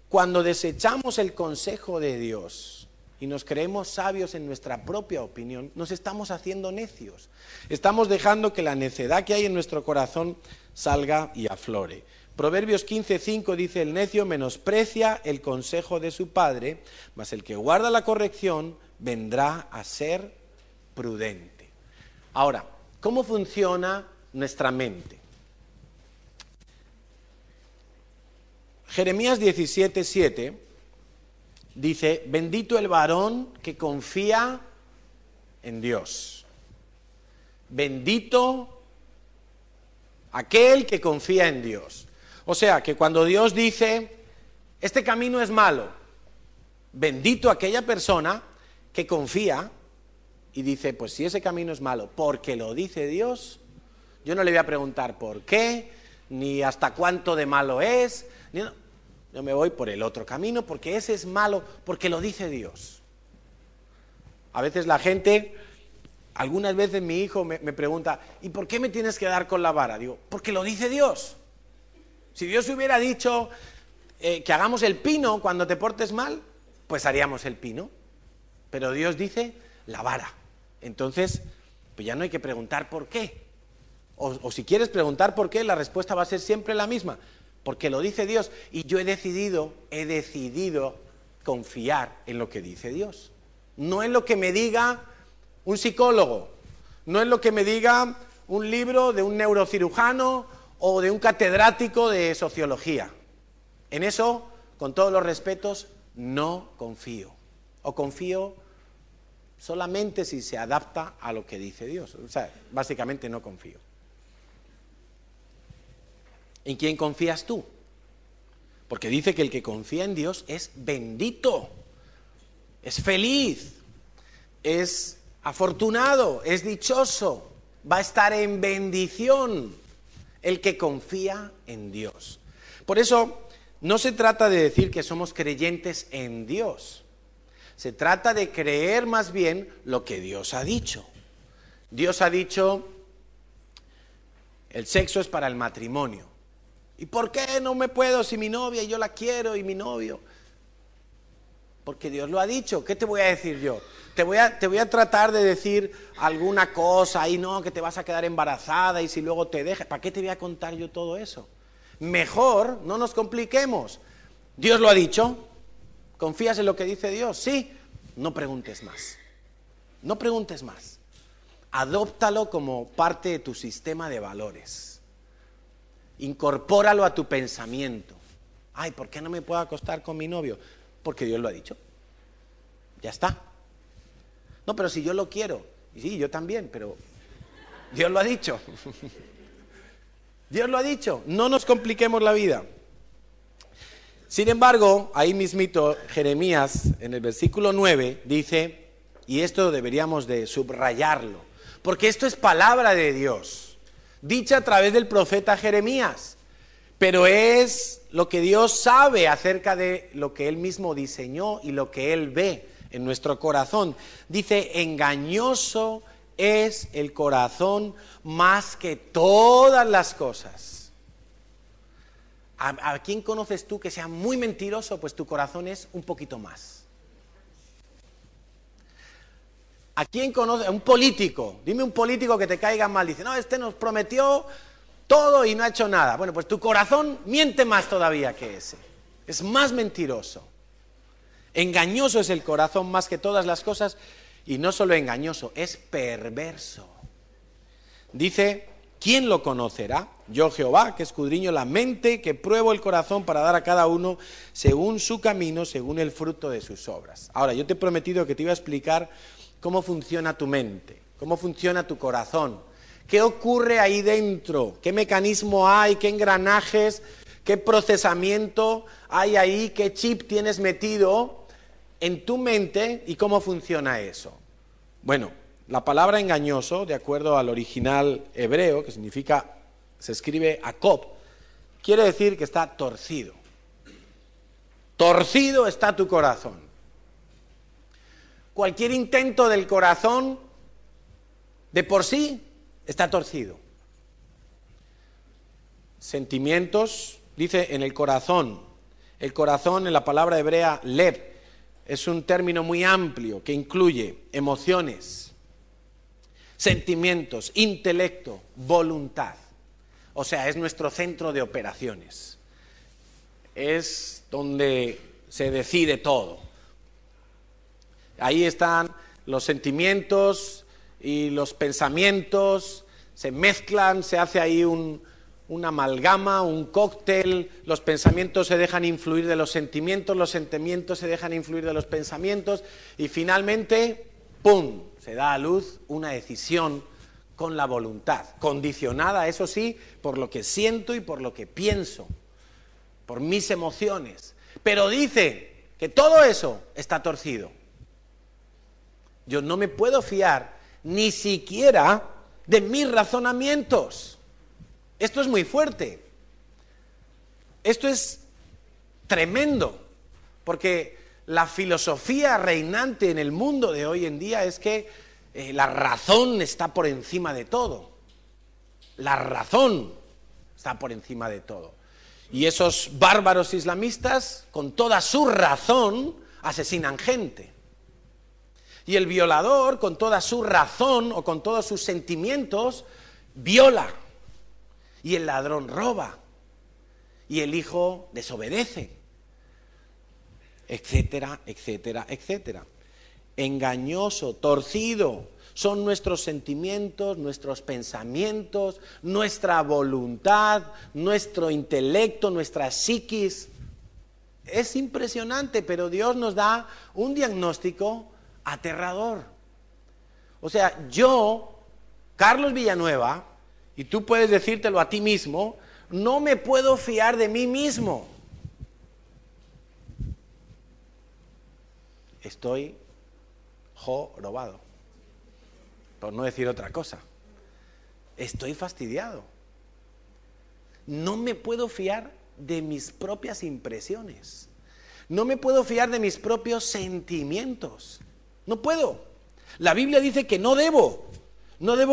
cuando desechamos el consejo de Dios y nos creemos sabios en nuestra propia opinión, nos estamos haciendo necios. Estamos dejando que la necedad que hay en nuestro corazón salga y aflore. Proverbios 15:5 dice, el necio menosprecia el consejo de su padre, mas el que guarda la corrección vendrá a ser prudente. Ahora, ¿cómo funciona nuestra mente? Jeremías 17:7 dice, bendito el varón que confía en Dios. Bendito aquel que confía en Dios. O sea, que cuando Dios dice, este camino es malo, bendito aquella persona que confía y dice, pues si ese camino es malo, porque lo dice Dios, yo no le voy a preguntar por qué, ni hasta cuánto de malo es, yo me voy por el otro camino, porque ese es malo, porque lo dice Dios. A veces la gente, algunas veces mi hijo me pregunta, ¿y por qué me tienes que dar con la vara? Digo, porque lo dice Dios. Si Dios hubiera dicho que hagamos el pino cuando te portes mal, pues haríamos el pino. Pero Dios dice la vara. Entonces, pues ya no hay que preguntar por qué. O si quieres preguntar por qué, la respuesta va a ser siempre la misma. Porque lo dice Dios. Y yo he decidido confiar en lo que dice Dios. No en lo que me diga un psicólogo. No en lo que me diga un libro de un neurocirujano o de un catedrático de sociología. En eso, con todos los respetos, no confío. o confío solamente si se adapta a lo que dice Dios. O sea, básicamente no confío. ¿En quién confías tú? Porque dice que el que confía en Dios es bendito, es feliz, es afortunado, es dichoso, va a estar en bendición el que confía en Dios. Por eso no se trata de decir que somos creyentes en Dios. Se trata de creer más bien lo que Dios ha dicho. Dios ha dicho, el sexo es para el matrimonio. ¿Y por qué no me puedo si mi novia, yo la quiero y mi novio? Porque Dios lo ha dicho. ¿Qué te voy a decir yo? Te voy a tratar de decir alguna cosa y no, que te vas a quedar embarazada y si luego te dejas. ¿Para qué te voy a contar yo todo eso? Mejor no nos compliquemos. Dios lo ha dicho. ¿Confías en lo que dice Dios? Sí. No preguntes más. No preguntes más. Adóptalo como parte de tu sistema de valores. Incorpóralo a tu pensamiento. Ay, ¿por qué no me puedo acostar con mi novio? Porque Dios lo ha dicho. Ya está. No, pero si yo lo quiero. Y sí, yo también, pero Dios lo ha dicho. Dios lo ha dicho. No nos compliquemos la vida. Sin embargo, ahí mismito, Jeremías, en el versículo 9, dice, y esto deberíamos de subrayarlo, porque esto es palabra de Dios, dicha a través del profeta Jeremías, pero es lo que Dios sabe acerca de lo que Él mismo diseñó y lo que Él ve en nuestro corazón. Dice, engañoso es el corazón más que todas las cosas. ¿A quién conoces tú que sea muy mentiroso? Pues tu corazón es un poquito más. ¿A quién conoces? A un político. Dime un político que te caiga mal. Dice, no, este nos prometió todo y no ha hecho nada. Bueno, pues tu corazón miente más todavía que ese. Es más mentiroso. Engañoso es el corazón más que todas las cosas. Y no solo engañoso, es perverso. Dice, ¿quién lo conocerá? Yo Jehová, que escudriño la mente, que pruebo el corazón para dar a cada uno según su camino, según el fruto de sus obras. Ahora, yo te he prometido que te iba a explicar cómo funciona tu mente, cómo funciona tu corazón, qué ocurre ahí dentro, qué mecanismo hay, qué engranajes, qué procesamiento hay ahí, qué chip tienes metido en tu mente y cómo funciona eso. Bueno, la palabra engañoso, de acuerdo al original hebreo, que significa, se escribe Jacob, quiere decir que está torcido. Torcido está tu corazón. Cualquier intento del corazón, de por sí, está torcido. Sentimientos, dice en el corazón. El corazón en la palabra hebrea lev es un término muy amplio que incluye emociones, sentimientos, intelecto, voluntad. O sea, es nuestro centro de operaciones. Es donde se decide todo. Ahí están los sentimientos y los pensamientos, se mezclan, se hace ahí una amalgama, un cóctel, los pensamientos se dejan influir de los sentimientos se dejan influir de los pensamientos y finalmente, ¡pum!, se da a luz una decisión con la voluntad, condicionada, eso sí, por lo que siento y por lo que pienso, por mis emociones. Pero dice que todo eso está torcido. Yo no me puedo fiar ni siquiera de mis razonamientos. Esto es muy fuerte. Esto es tremendo, porque la filosofía reinante en el mundo de hoy en día es que la razón está por encima de todo. La razón está por encima de todo. Y esos bárbaros islamistas, con toda su razón, asesinan gente. Y el violador, con toda su razón o con todos sus sentimientos, viola. Y el ladrón roba. Y el hijo desobedece. Etcétera, etcétera, etcétera. Engañoso, torcido, son nuestros sentimientos, nuestros pensamientos, nuestra voluntad, nuestro intelecto, nuestra psiquis. Es impresionante, pero Dios nos da un diagnóstico aterrador. O sea, yo, Carlos Villanueva, y tú puedes decírtelo a ti mismo, no me puedo fiar de mí mismo. Estoy jorobado, por no decir otra cosa. Estoy fastidiado. No me puedo fiar de mis propias impresiones. No me puedo fiar de mis propios sentimientos. No puedo. La Biblia dice que no debo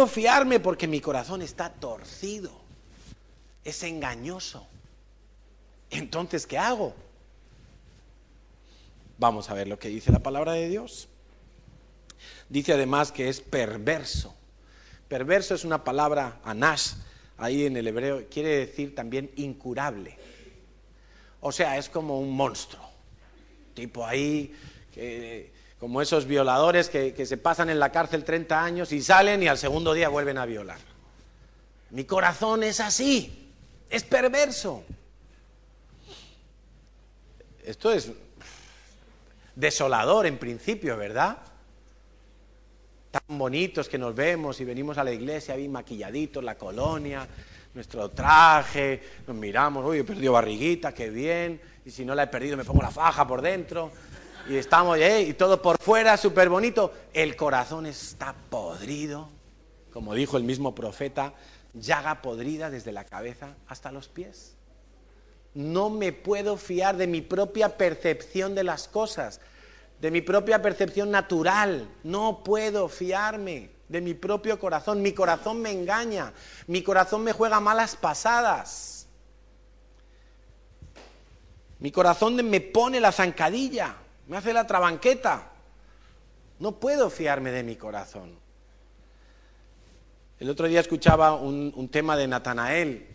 fiarme porque mi corazón está torcido. Es engañoso. Entonces, ¿qué hago? Vamos a ver lo que dice la palabra de Dios. Dice además que es perverso. Perverso es una palabra, anash, ahí en el hebreo, quiere decir también incurable. O sea, es como un monstruo. Tipo ahí, como esos violadores que se pasan en la cárcel 30 años y salen y al segundo día vuelven a violar. Mi corazón es así, es perverso. Esto es desolador en principio, ¿verdad? Tan bonitos que nos vemos y venimos a la iglesia bien maquilladitos, la colonia, nuestro traje, nos miramos, uy, he perdido barriguita, qué bien, y si no la he perdido me pongo la faja por dentro, y estamos, y todo por fuera, súper bonito. El corazón está podrido, como dijo el mismo profeta, llaga podrida desde la cabeza hasta los pies. No me puedo fiar de mi propia percepción de las cosas, de mi propia percepción natural. No puedo fiarme de mi propio corazón. Mi corazón me engaña, mi corazón me juega malas pasadas. Mi corazón me pone la zancadilla, me hace la trabanqueta. No puedo fiarme de mi corazón. El otro día escuchaba un tema de Natanael,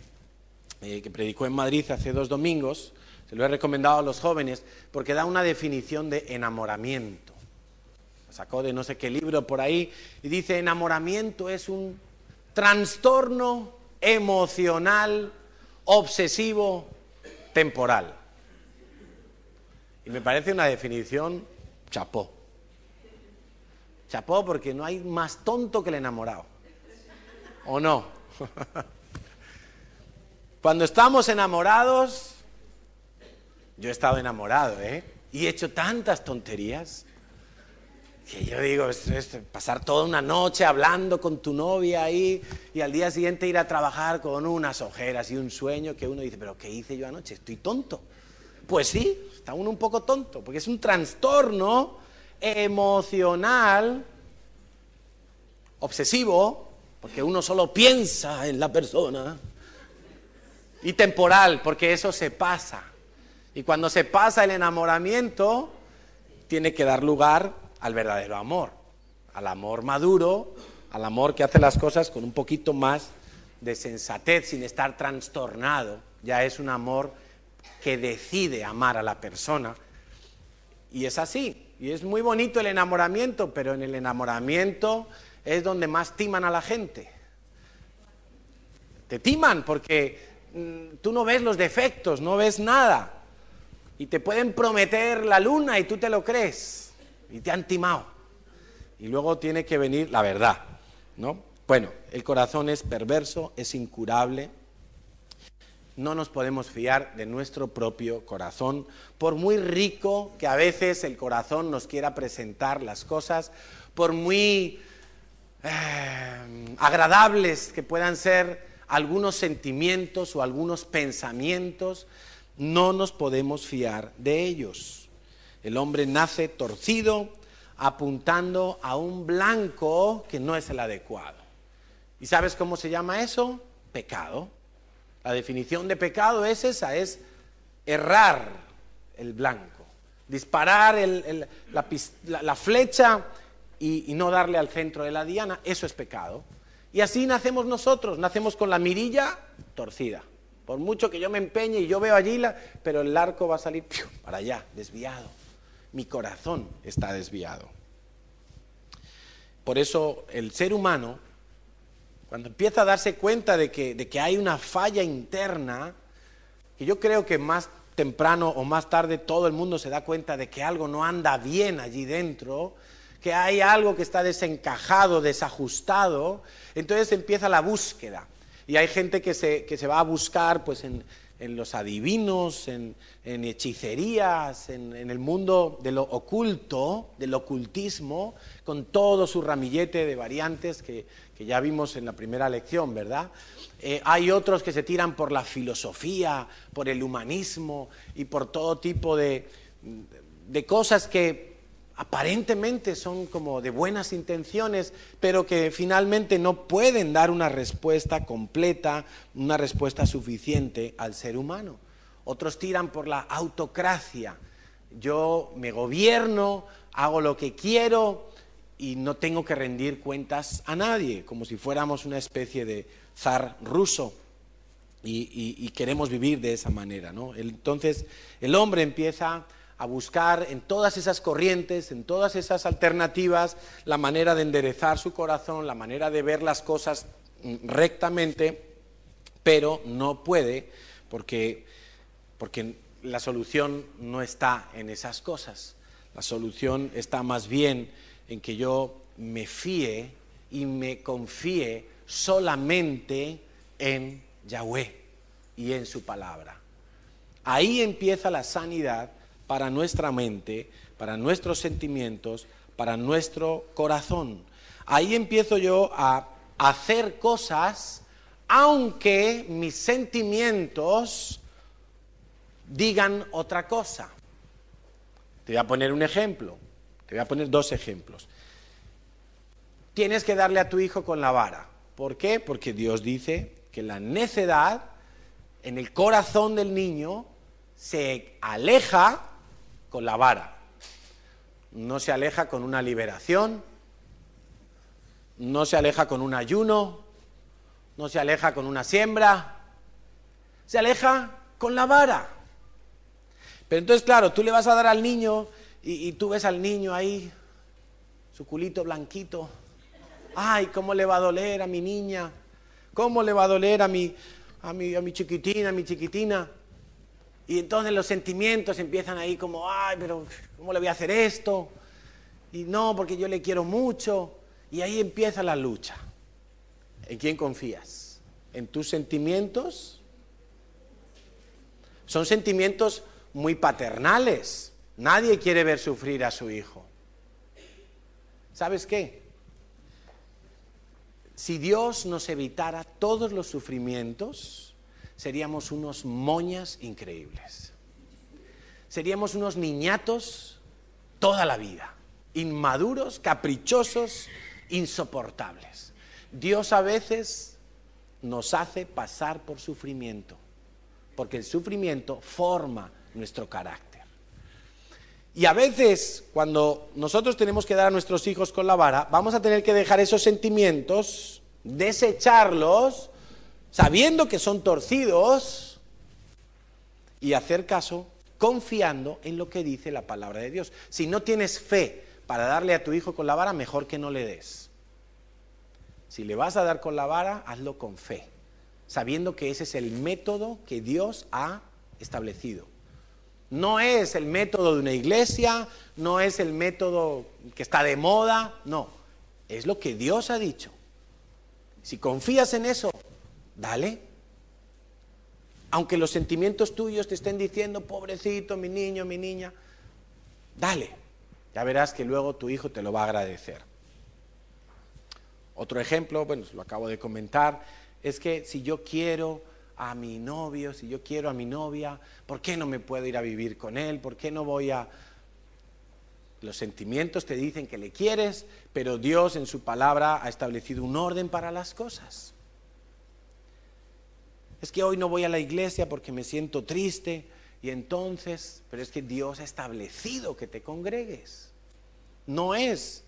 que predicó en Madrid hace 2 domingos, se lo he recomendado a los jóvenes, porque da una definición de enamoramiento. Lo sacó de no sé qué libro por ahí, y dice, enamoramiento es un trastorno emocional, obsesivo, temporal. Y me parece una definición chapó. Chapó porque no hay más tonto que el enamorado. ¿O no? Cuando estamos enamorados, yo he estado enamorado, y he hecho tantas tonterías, que yo digo, es pasar toda una noche hablando con tu novia ahí, y al día siguiente ir a trabajar con unas ojeras y un sueño que uno dice, ¿pero qué hice yo anoche? ¿Estoy tonto? Pues sí, está uno un poco tonto, porque es un trastorno emocional, obsesivo, porque uno solo piensa en la persona, y temporal, porque eso se pasa. Y cuando se pasa el enamoramiento, tiene que dar lugar al verdadero amor, al amor maduro, al amor que hace las cosas con un poquito más de sensatez, sin estar trastornado. Ya es un amor que decide amar a la persona. Y es así, y es muy bonito el enamoramiento, pero en el enamoramiento es donde más timan a la gente. Te timan porque tú no ves los defectos, no ves nada. Y te pueden prometer la luna y tú te lo crees. Y te han timado. Y luego tiene que venir la verdad, ¿no? Bueno, el corazón es perverso, es incurable. No nos podemos fiar de nuestro propio corazón, por muy rico que a veces el corazón nos quiera presentar las cosas, por muy agradables que puedan ser algunos sentimientos o algunos pensamientos, no nos podemos fiar de ellos. El hombre nace torcido, apuntando a un blanco que no es el adecuado. ¿Y sabes cómo se llama eso? Pecado. La definición de pecado es esa, es errar el blanco, disparar la flecha y no darle al centro de la diana. Eso es pecado. Y así nacemos nosotros, nacemos con la mirilla torcida. Por mucho que yo me empeñe y yo veo allí, pero el arco va a salir para allá, desviado. Mi corazón está desviado. Por eso el ser humano, cuando empieza a darse cuenta de que hay una falla interna, que yo creo que más temprano o más tarde todo el mundo se da cuenta de que algo no anda bien allí dentro, que hay algo que está desencajado, desajustado, entonces empieza la búsqueda. Y hay gente que se va a buscar pues, en los adivinos, en hechicerías, en el mundo de lo oculto, del ocultismo, con todo su ramillete de variantes que ya vimos en la primera lección, ¿verdad? Hay otros que se tiran por la filosofía, por el humanismo y por todo tipo de cosas que aparentemente son como de buenas intenciones, pero que finalmente no pueden dar una respuesta completa, una respuesta suficiente al ser humano. Otros tiran por la autocracia. Yo me gobierno, hago lo que quiero y no tengo que rendir cuentas a nadie, como si fuéramos una especie de zar ruso y queremos vivir de esa manera, ¿no? Entonces el hombre empieza a buscar en todas esas corrientes, en todas esas alternativas, la manera de enderezar su corazón, la manera de ver las cosas rectamente, pero no puede porque la solución no está en esas cosas. La solución está más bien en que yo me fíe y me confíe solamente en Yahweh y en su palabra. Ahí empieza la sanidad para nuestra mente, para nuestros sentimientos, para nuestro corazón. Ahí empiezo yo a hacer cosas, aunque mis sentimientos digan otra cosa. Te voy a poner un ejemplo, te voy a poner 2 ejemplos. Tienes que darle a tu hijo con la vara. ¿Por qué? Porque Dios dice que la necedad en el corazón del niño se aleja con la vara. No se aleja con una liberación, no se aleja con un ayuno, no se aleja con una siembra, se aleja con la vara. Pero entonces, claro, tú le vas a dar al niño y tú ves al niño ahí, su culito blanquito. Ay, ¿cómo le va a doler a mi niña? ¿Cómo le va a doler a mi chiquitina, a mi chiquitina? Y entonces los sentimientos empiezan ahí como, ay, pero ¿cómo le voy a hacer esto? Y no, porque yo le quiero mucho. Y ahí empieza la lucha. ¿En quién confías? ¿En tus sentimientos? Son sentimientos muy paternales. Nadie quiere ver sufrir a su hijo. ¿Sabes qué? Si Dios nos evitara todos los sufrimientos, seríamos unos moñas increíbles. Seríamos unos niñatos toda la vida, inmaduros, caprichosos, insoportables. Dios a veces nos hace pasar por sufrimiento, porque el sufrimiento forma nuestro carácter. Y a veces, cuando nosotros tenemos que dar a nuestros hijos con la vara, vamos a tener que dejar esos sentimientos, desecharlos, sabiendo que son torcidos, y hacer caso confiando en lo que dice la palabra de Dios. Si no tienes fe para darle a tu hijo con la vara, mejor que no le des. Si le vas a dar con la vara, hazlo con fe, sabiendo que ese es el método que Dios ha establecido. No es el método de una iglesia, no es el método que está de moda, no. Es lo que Dios ha dicho. Si confías en eso, dale. Aunque los sentimientos tuyos te estén diciendo, pobrecito, mi niño, mi niña, dale. Ya verás que luego tu hijo te lo va a agradecer. Otro ejemplo, bueno, lo acabo de comentar, es que si yo quiero a mi novio, si yo quiero a mi novia, ¿por qué no me puedo ir a vivir con él? ¿Por qué no voy a...? Los sentimientos te dicen que le quieres, pero Dios en su palabra ha establecido un orden para las cosas. Es que hoy no voy a la iglesia porque me siento triste, y entonces, pero es que Dios ha establecido que te congregues. No es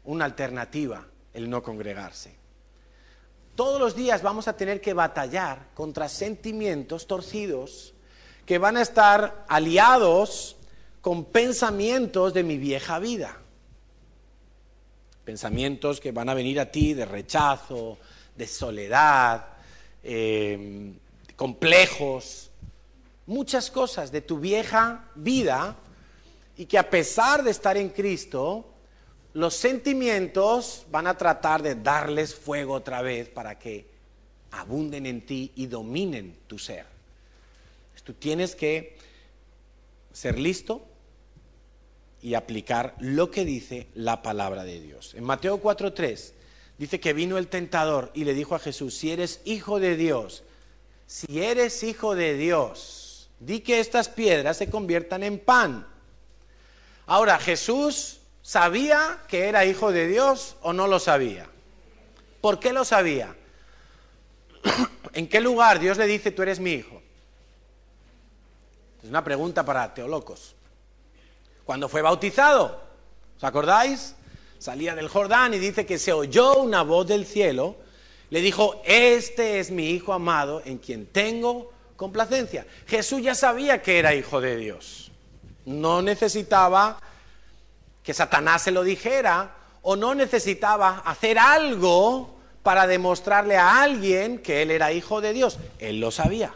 una alternativa el no congregarse. Todos los días vamos a tener que batallar contra sentimientos torcidos que van a estar aliados con pensamientos de mi vieja vida. Pensamientos que van a venir a ti de rechazo, de soledad, complejos. muchas cosas de tu vieja vida y que a pesar de estar en Cristo, los sentimientos van a tratar de darles fuego otra vez para que abunden en ti y dominen tu ser. Tú tienes que ser listo y aplicar lo que dice la palabra de Dios. En Mateo 4:3 dice que vino el tentador y le dijo a Jesús: si eres hijo de Dios, di que estas piedras se conviertan en pan. Ahora, ¿Jesús sabía que era hijo de Dios o no lo sabía? ¿Por qué lo sabía? ¿En qué lugar Dios le dice: tú eres mi hijo? Es una pregunta para teólogos. Cuando fue bautizado, ¿os acordáis? Salía del Jordán y dice que se oyó una voz del cielo, le dijo: este es mi hijo amado en quien tengo complacencia. Jesús ya sabía que era hijo de Dios. No necesitaba que Satanás se lo dijera, o no necesitaba hacer algo para demostrarle a alguien que él era hijo de Dios. Él lo sabía.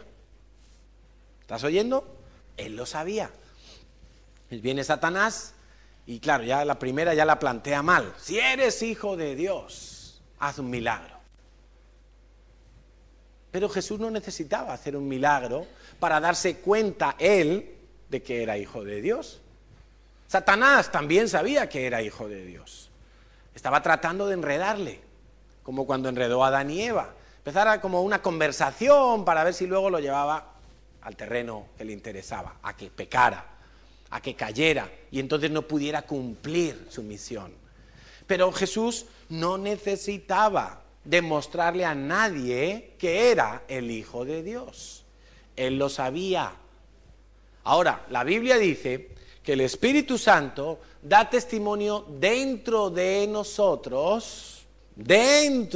¿Estás oyendo? Él lo sabía. Viene Satanás y claro, ya la primera ya la plantea mal. Si eres hijo de Dios, haz un milagro. Pero Jesús no necesitaba hacer un milagro para darse cuenta él de que era hijo de Dios. Satanás también sabía que era hijo de Dios. Estaba tratando de enredarle, como cuando enredó a Adán y Eva. Empezara como una conversación para ver si luego lo llevaba al terreno que le interesaba, a que pecara, a que cayera y entonces no pudiera cumplir su misión. Pero Jesús no necesitaba demostrarle a nadie que era el Hijo de Dios. Él lo sabía. Ahora, la Biblia dice que el Espíritu Santo da testimonio dentro de nosotros, de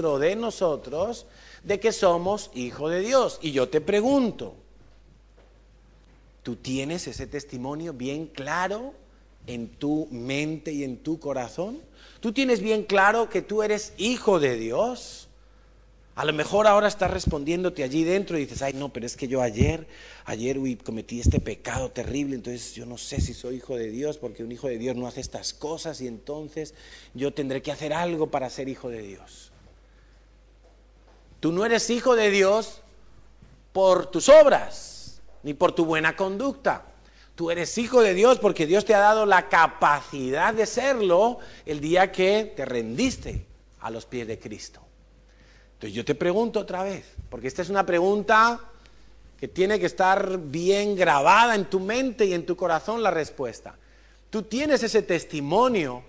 que somos hijos de Dios. Y yo te pregunto, ¿tú tienes ese testimonio bien claro en tu mente y en tu corazón? ¿Tú tienes bien claro que tú eres hijo de Dios? A lo mejor ahora estás respondiéndote allí dentro y dices: ay no, pero es que yo ayer cometí este pecado terrible, entonces yo no sé si soy hijo de Dios, porque un hijo de Dios no hace estas cosas y entonces yo tendré que hacer algo para ser hijo de Dios. Tú no eres hijo de Dios por tus obras, ni por tu buena conducta. Tú eres hijo de Dios porque Dios te ha dado la capacidad de serlo el día que te rendiste a los pies de Cristo. Entonces yo te pregunto otra vez, porque esta es una pregunta que tiene que estar bien grabada en tu mente y en tu corazón la respuesta. ¿Tú tienes ese testimonio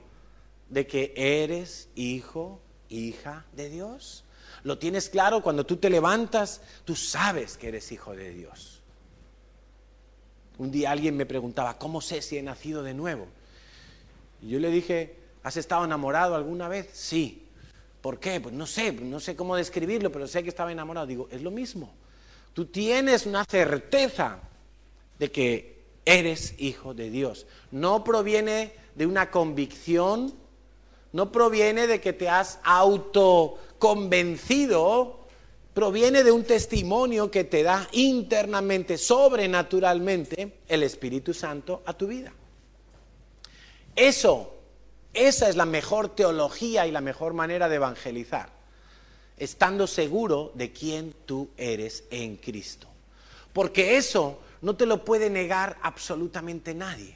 de que eres hijo, hija de Dios? ¿Lo tienes claro? Cuando tú te levantas, tú sabes que eres hijo de Dios. Un día alguien me preguntaba: ¿cómo sé si he nacido de nuevo? Y yo le dije: ¿has estado enamorado alguna vez? Sí. ¿Por qué? Pues no sé cómo describirlo, pero sé que estaba enamorado. Digo, es lo mismo. Tú tienes una certeza de que eres hijo de Dios. No proviene de una convicción, no proviene de que te has autoconvencido, proviene de un testimonio que te da internamente, sobrenaturalmente, el Espíritu Santo a tu vida. Esa es la mejor teología y la mejor manera de evangelizar, estando seguro de quién tú eres en Cristo. Porque eso no te lo puede negar absolutamente nadie.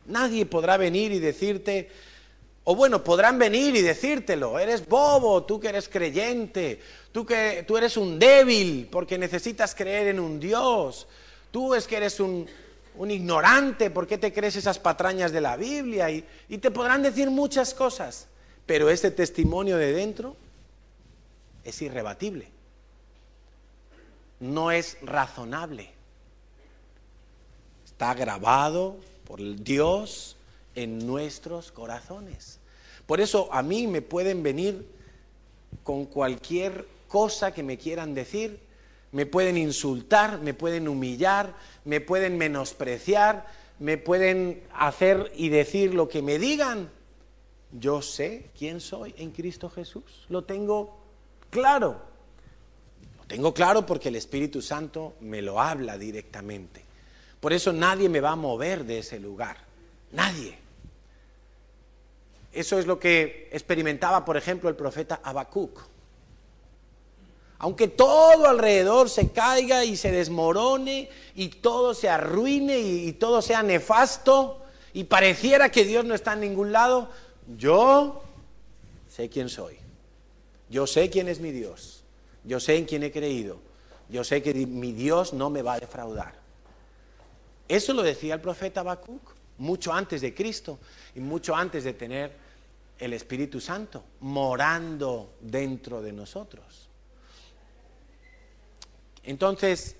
Nadie podrá venir y decirte, o bueno, podrán venir y decírtelo: eres bobo, tú que eres creyente, tú eres un débil porque necesitas creer en un Dios, tú es que eres un ignorante, ¿por qué te crees esas patrañas de la Biblia? Y te podrán decir muchas cosas, pero ese testimonio de dentro es irrebatible, no es razonable, está grabado por el Dios en nuestros corazones. Por eso a mí me pueden venir con cualquier cosa que me quieran decir, me pueden insultar, me pueden humillar, me pueden menospreciar, me pueden hacer y decir lo que me digan. Yo sé quién soy en Cristo Jesús, lo tengo claro. Lo tengo claro porque el Espíritu Santo me lo habla directamente. Por eso nadie me va a mover de ese lugar. Nadie. Eso es lo que experimentaba, por ejemplo, el profeta Habacuc. Aunque todo alrededor se caiga y se desmorone y todo se arruine y todo sea nefasto y pareciera que Dios no está en ningún lado, yo sé quién soy. Yo sé quién es mi Dios. Yo sé en quién he creído. Yo sé que mi Dios no me va a defraudar. Eso lo decía el profeta Habacuc mucho antes de Cristo y mucho antes de tener el Espíritu Santo morando dentro de nosotros. Entonces,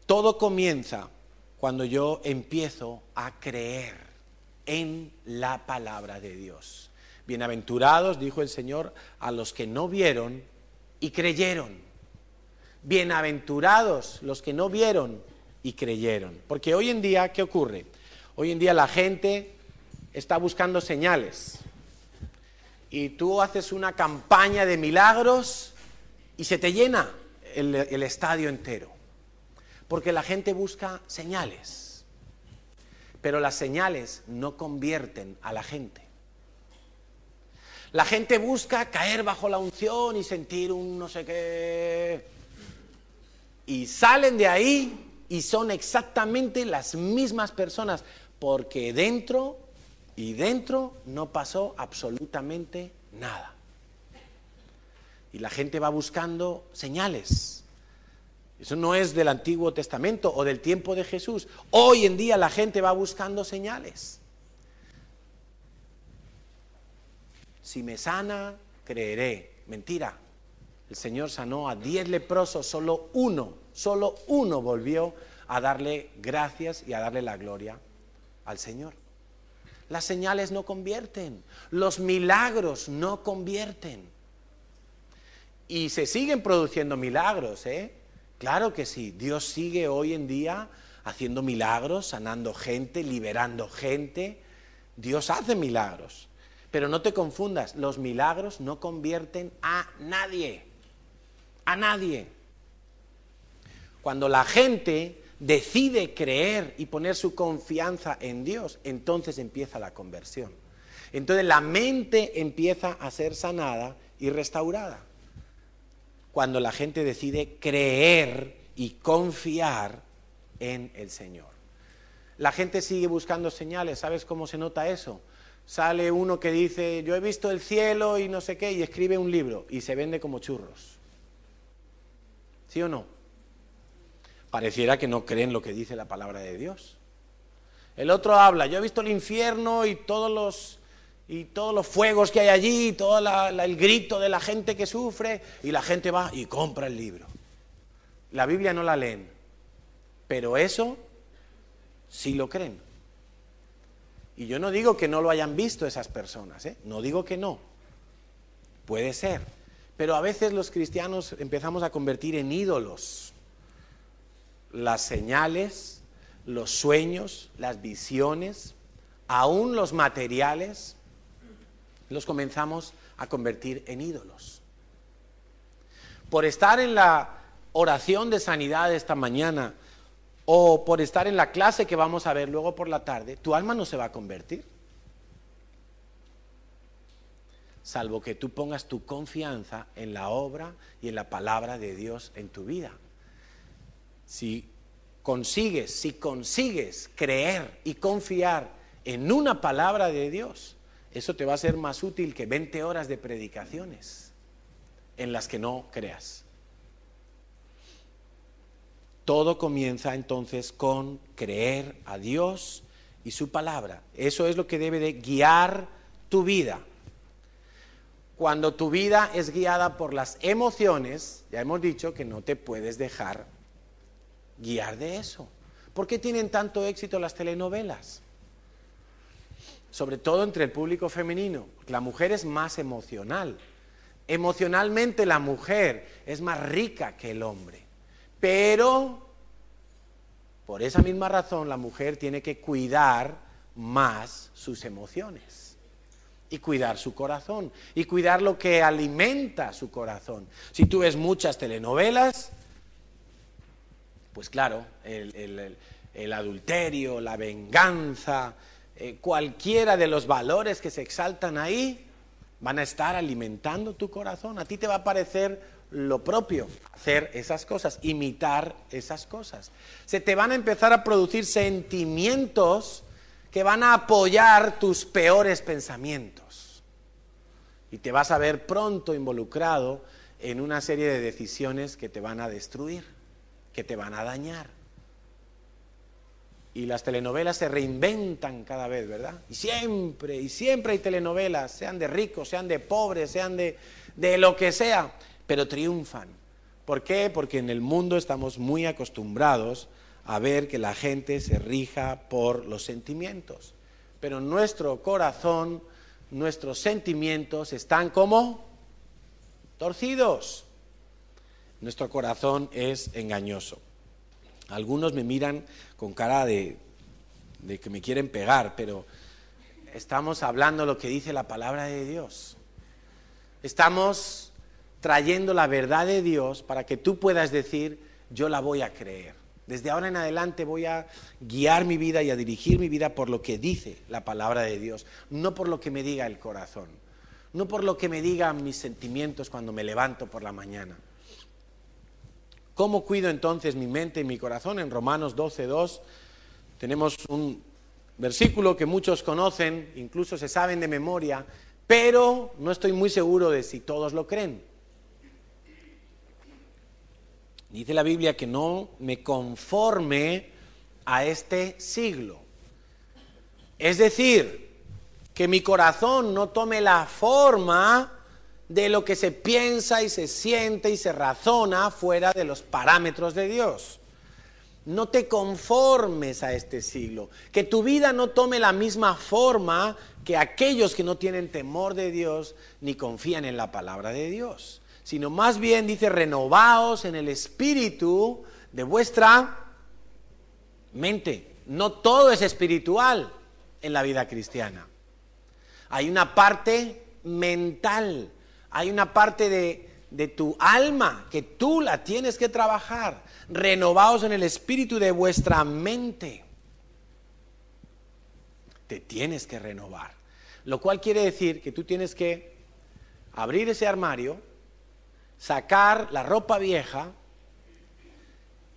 todo comienza cuando yo empiezo a creer en la palabra de Dios. Bienaventurados, dijo el Señor, a los que no vieron y creyeron. Bienaventurados los que no vieron y creyeron. Porque hoy en día, ¿qué ocurre? Hoy en día la gente está buscando señales. Y tú haces una campaña de milagros y se te llena el estadio entero. Porque la gente busca señales. Pero las señales no convierten a la gente. La gente busca caer bajo la unción y sentir un no sé qué. Y salen de ahí y son exactamente las mismas personas. Porque dentro no pasó absolutamente nada. Y la gente va buscando señales. Eso no es del Antiguo Testamento o del tiempo de Jesús. Hoy en día la gente va buscando señales. Si me sana, creeré. Mentira. El Señor sanó a 10 leprosos, solo uno volvió a darle gracias y a darle la gloria al Señor. Las señales no convierten, los milagros no convierten. Y se siguen produciendo milagros, ¿eh? Claro que sí, Dios sigue hoy en día haciendo milagros, sanando gente, liberando gente. Dios hace milagros. Pero no te confundas, los milagros no convierten a nadie. A nadie. Cuando la gente decide creer y poner su confianza en Dios, entonces empieza la conversión. Entonces la mente empieza a ser sanada y restaurada. Cuando la gente decide creer y confiar en el Señor. La gente sigue buscando señales. ¿Sabes cómo se nota eso? Sale uno que dice, yo he visto el cielo y no sé qué, y escribe un libro y se vende como churros. ¿Sí o no? Pareciera que no creen lo que dice la palabra de Dios. El otro habla, yo he visto el infierno y todos los fuegos que hay allí, todo el grito de la gente que sufre, y la gente va y compra el libro. La Biblia no la leen, pero eso sí lo creen. Y yo no digo que no lo hayan visto esas personas, ¿eh? No digo que no. Puede ser. Pero a veces los cristianos empezamos a convertir en ídolos las señales, los sueños, las visiones, aún los materiales, los comenzamos a convertir en ídolos. Por estar en la oración de sanidad esta mañana, o por estar en la clase que vamos a ver luego por la tarde, tu alma no se va a convertir. Salvo que tú pongas tu confianza en la obra y en la palabra de Dios en tu vida. Si consigues creer y confiar en una palabra de Dios, eso te va a ser más útil que 20 horas de predicaciones en las que no creas. Todo comienza entonces con creer a Dios y su palabra. Eso es lo que debe de guiar tu vida. Cuando tu vida es guiada por las emociones, ya hemos dicho que no te puedes dejar guiar de eso. ¿Por qué tienen tanto éxito las telenovelas? Sobre todo entre el público femenino. La mujer es más emocional. Emocionalmente la mujer es más rica que el hombre. Pero, por esa misma razón, la mujer tiene que cuidar más sus emociones. Y cuidar su corazón. Y cuidar lo que alimenta su corazón. Si tú ves muchas telenovelas, Pues claro, el adulterio, la venganza, cualquiera de los valores que se exaltan ahí, van a estar alimentando tu corazón. A ti te va a parecer lo propio hacer esas cosas, imitar esas cosas. Se te van a empezar a producir sentimientos que van a apoyar tus peores pensamientos. Y te vas a ver pronto involucrado en una serie de decisiones que te van a destruir, que te van a dañar. Y las telenovelas se reinventan cada vez, ¿verdad? Y siempre hay telenovelas, sean de ricos, sean de pobres, sean de lo que sea, pero triunfan. ¿Por qué? Porque en el mundo estamos muy acostumbrados a ver que la gente se rija por los sentimientos. Pero nuestro corazón, nuestros sentimientos están como torcidos. Nuestro corazón es engañoso. Algunos me miran con cara de que me quieren pegar, pero estamos hablando lo que dice la palabra de Dios. Estamos trayendo la verdad de Dios para que tú puedas decir, yo la voy a creer. Desde ahora en adelante voy a guiar mi vida y a dirigir mi vida por lo que dice la palabra de Dios, no por lo que me diga el corazón, no por lo que me digan mis sentimientos cuando me levanto por la mañana. ¿Cómo cuido entonces mi mente y mi corazón? En Romanos 12:2 tenemos un versículo que muchos conocen, incluso se saben de memoria, pero no estoy muy seguro de si todos lo creen. Dice la Biblia que no me conforme a este siglo. Es decir, que mi corazón no tome la forma de lo que se piensa y se siente y se razona fuera de los parámetros de Dios. No te conformes a este siglo. Que tu vida no tome la misma forma que aquellos que no tienen temor de Dios ni confían en la palabra de Dios. Sino más bien dice, renovaos en el espíritu de vuestra mente. No todo es espiritual en la vida cristiana. Hay una parte mental, hay una parte de tu alma que tú la tienes que trabajar. Renovaos en el espíritu de vuestra mente. Te tienes que renovar. Lo cual quiere decir que tú tienes que abrir ese armario, sacar la ropa vieja,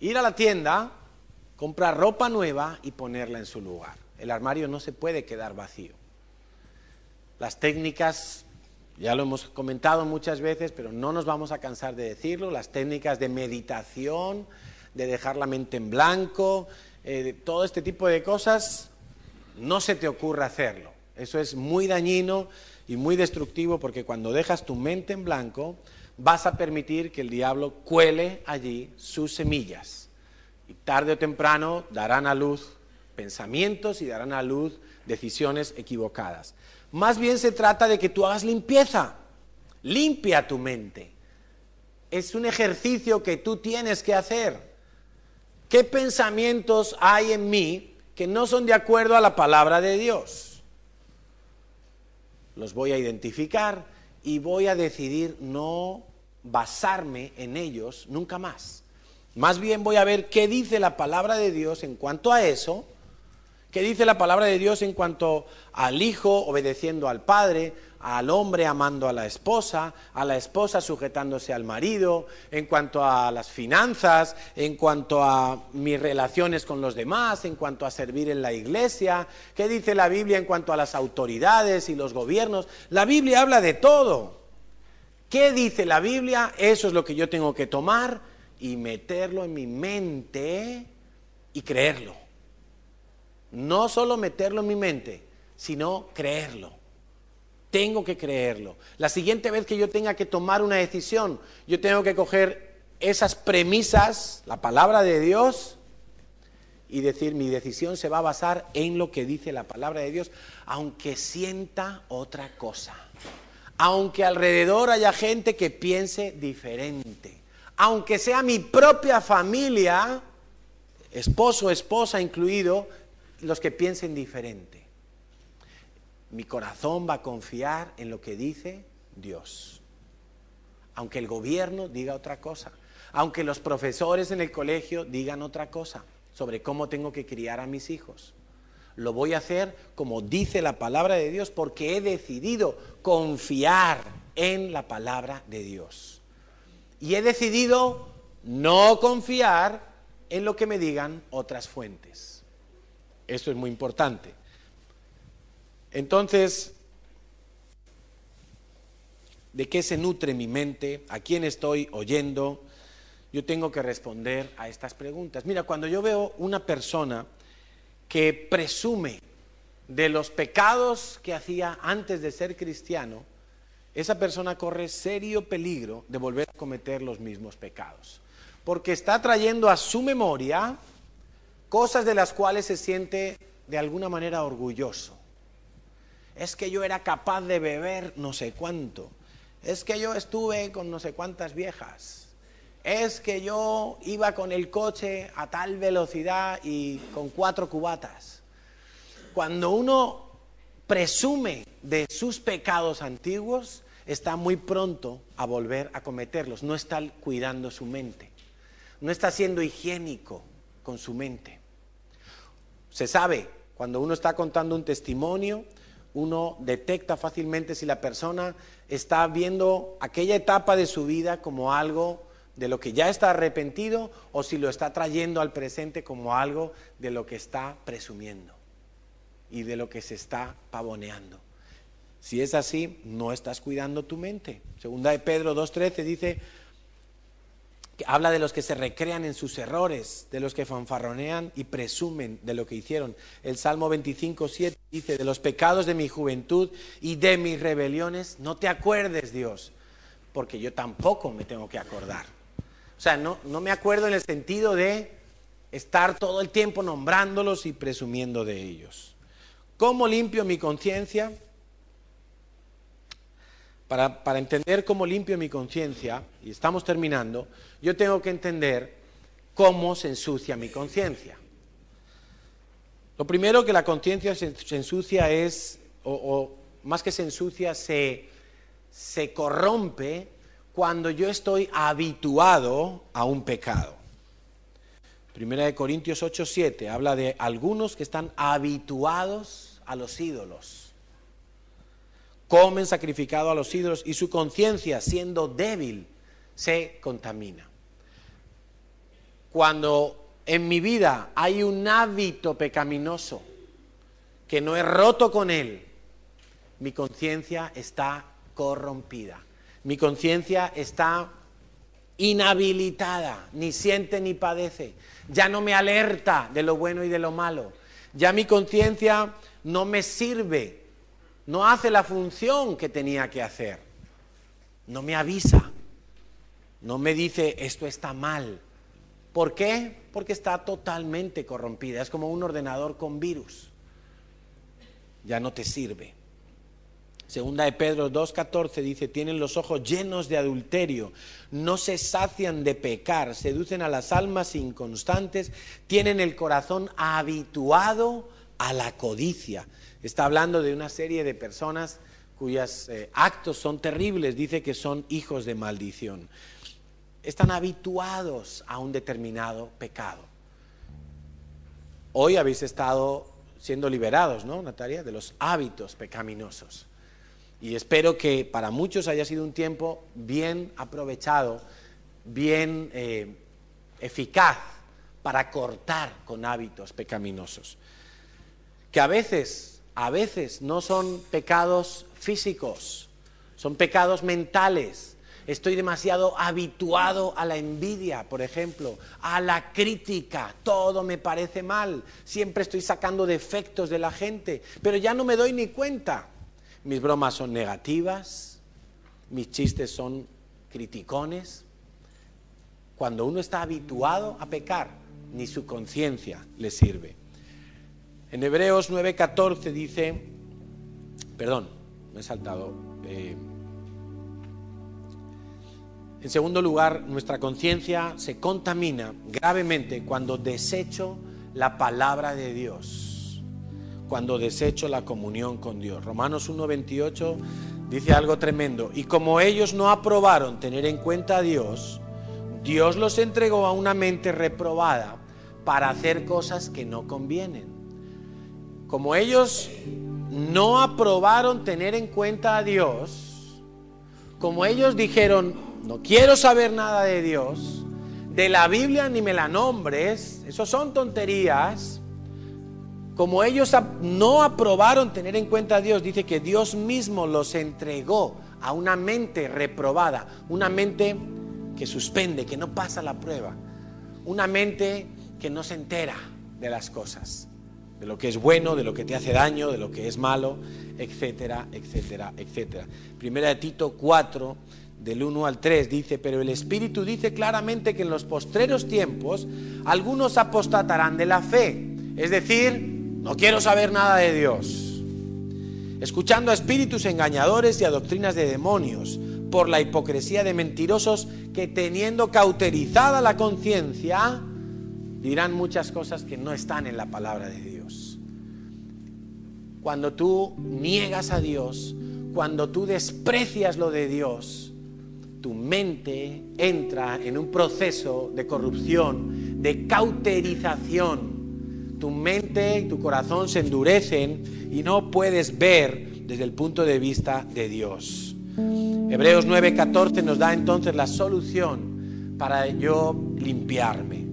ir a la tienda, comprar ropa nueva y ponerla en su lugar. El armario no se puede quedar vacío. Las técnicas, ya lo hemos comentado muchas veces, pero no nos vamos a cansar de decirlo, las técnicas de meditación, de dejar la mente en blanco, todo este tipo de cosas, no se te ocurra hacerlo. Eso es muy dañino y muy destructivo, porque cuando dejas tu mente en blanco, vas a permitir que el diablo cuele allí sus semillas. Y tarde o temprano darán a luz pensamientos y darán a luz decisiones equivocadas. Más bien se trata de que tú hagas limpieza. Limpia tu mente. Es un ejercicio que tú tienes que hacer. ¿Qué pensamientos hay en mí que no son de acuerdo a la palabra de Dios? Los voy a identificar y voy a decidir no basarme en ellos nunca más. Más bien voy a ver qué dice la palabra de Dios en cuanto a eso, qué dice la palabra de Dios en cuanto al hijo obedeciendo al padre, al hombre amando a la esposa sujetándose al marido, en cuanto a las finanzas, en cuanto a mis relaciones con los demás, en cuanto a servir en la iglesia, qué dice la Biblia en cuanto a las autoridades y los gobiernos. La Biblia habla de todo. ¿Qué dice la Biblia? Eso es lo que yo tengo que tomar y meterlo en mi mente y creerlo. No solo meterlo en mi mente, sino creerlo. Tengo que creerlo. La siguiente vez que yo tenga que tomar una decisión, yo tengo que coger esas premisas, la palabra de Dios, y decir, mi decisión se va a basar en lo que dice la palabra de Dios, aunque sienta otra cosa. Aunque alrededor haya gente que piense diferente. Aunque sea mi propia familia, esposo, esposa incluido, los que piensen diferente. Mi corazón va a confiar en lo que dice Dios. Aunque el gobierno diga otra cosa. aunque los profesores en el colegio digan otra cosa sobre cómo tengo que criar a mis hijos. Lo voy a hacer como dice la palabra de Dios, porque he decidido confiar en la palabra de Dios. Y he decidido no confiar en lo que me digan otras fuentes. Eso es muy importante. Entonces, ¿de qué se nutre mi mente? ¿A quién estoy oyendo? Yo tengo que responder a estas preguntas. Mira, cuando yo veo una persona que presume de los pecados que hacía antes de ser cristiano, esa persona corre serio peligro de volver a cometer los mismos pecados, porque está trayendo a su memoria cosas de las cuales se siente de alguna manera orgulloso. Es que yo era capaz de beber no sé cuánto, es que yo estuve con no sé cuántas viejas, es que yo iba con el coche a tal velocidad y con 4 cubatas. Cuando uno presume de sus pecados antiguos, está muy pronto a volver a cometerlos. No está cuidando su mente, no está siendo higiénico con su mente. Se sabe, cuando uno está contando un testimonio, uno detecta fácilmente si la persona está viendo aquella etapa de su vida como algo de lo que ya está arrepentido, o si lo está trayendo al presente como algo de lo que está presumiendo y de lo que se está pavoneando. Si es así, no estás cuidando tu mente. Segunda de Pedro 2:13 dice, que habla de los que se recrean en sus errores, de los que fanfarronean y presumen de lo que hicieron. El Salmo 25:7 dice, de los pecados de mi juventud y de mis rebeliones, no te acuerdes, Dios, porque yo tampoco me tengo que acordar. O sea, no me acuerdo en el sentido de estar todo el tiempo nombrándolos y presumiendo de ellos. ¿Cómo limpio mi conciencia? Para entender cómo limpio mi conciencia, y estamos terminando, yo tengo que entender cómo se ensucia mi conciencia. Lo primero que la conciencia se ensucia es, o más que se ensucia, se corrompe cuando yo estoy habituado a un pecado. Primera de Corintios 8:7 habla de algunos que están habituados a los ídolos. Comen sacrificado a los ídolos y su conciencia, siendo débil, se contamina. Cuando en mi vida hay un hábito pecaminoso que no he roto con él, mi conciencia está corrompida. Mi conciencia está inhabilitada, ni siente ni padece. Ya no me alerta de lo bueno y de lo malo. Ya mi conciencia no me sirve, no hace la función que tenía que hacer. No me avisa, no me dice esto está mal. ¿Por qué? Porque está totalmente corrompida. Es como un ordenador con virus. Ya no te sirve. Segunda de Pedro 2:14 dice, tienen los ojos llenos de adulterio, no se sacian de pecar, seducen a las almas inconstantes, tienen el corazón habituado a la codicia. Está hablando de una serie de personas cuyos actos son terribles, dice que son hijos de maldición. Están habituados a un determinado pecado. Hoy habéis estado siendo liberados, ¿no, Natalia?, de los hábitos pecaminosos. Y espero que para muchos haya sido un tiempo bien aprovechado, bien eficaz para cortar con hábitos pecaminosos. Que a veces no son pecados físicos, son pecados mentales. Estoy demasiado habituado a la envidia, por ejemplo, a la crítica, todo me parece mal, siempre estoy sacando defectos de la gente, pero ya no me doy ni cuenta. Mis bromas son negativas, mis chistes son criticones. Cuando uno está habituado a pecar, ni su conciencia le sirve. En Hebreos 9:14 dice, perdón, me he saltado. En segundo lugar, nuestra conciencia se contamina gravemente cuando desecho la palabra de Dios. Cuando desecho la comunión con Dios. Romanos 1:28 dice algo tremendo. Y como ellos no aprobaron tener en cuenta a Dios, Dios los entregó a una mente reprobada para hacer cosas que no convienen. Como ellos no aprobaron tener en cuenta a Dios, como ellos dijeron, no quiero saber nada de Dios, de la Biblia ni me la nombres, eso son tonterías. Como ellos no aprobaron tener en cuenta a Dios, dice que Dios mismo los entregó a una mente reprobada, una mente que suspende, que no pasa la prueba, una mente que no se entera de las cosas, de lo que es bueno, de lo que te hace daño, de lo que es malo, etcétera, etcétera, etcétera. Primera de Tito 4, del 1 al 3 dice, pero el Espíritu dice claramente que en los postreros tiempos algunos apostatarán de la fe, es decir, no quiero saber nada de Dios, escuchando a espíritus engañadores y a doctrinas de demonios, por la hipocresía de mentirosos que teniendo cauterizada la conciencia, dirán muchas cosas que no están en la palabra de Dios. Cuando tú niegas a Dios, cuando tú desprecias lo de Dios, tu mente entra en un proceso de corrupción, de cauterización. Tu mente y tu corazón se endurecen y no puedes ver desde el punto de vista de Dios. Hebreos 9:14 nos da entonces la solución para yo limpiarme.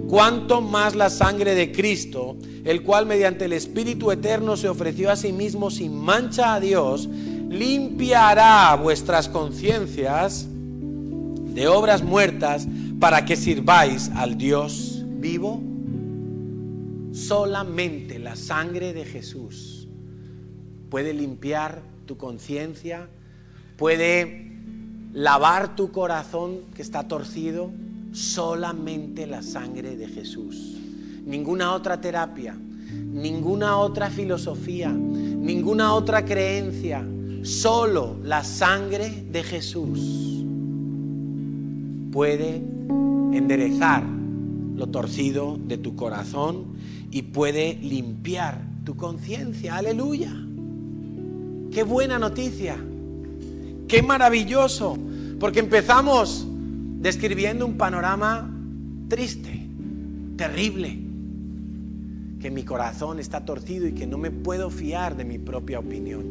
Cuanto más la sangre de Cristo, el cual mediante el Espíritu Eterno se ofreció a sí mismo sin mancha a Dios, limpiará vuestras conciencias de obras muertas para que sirváis al Dios vivo. Solamente la sangre de Jesús puede limpiar tu conciencia, puede lavar tu corazón que está torcido. Solamente la sangre de Jesús. Ninguna otra terapia, ninguna otra filosofía, ninguna otra creencia. Solo la sangre de Jesús puede enderezar lo torcido de tu corazón y puede limpiar tu conciencia. ¡Aleluya! ¡Qué buena noticia! ¡Qué maravilloso! Porque empezamos describiendo un panorama triste, terrible, que mi corazón está torcido y que no me puedo fiar de mi propia opinión.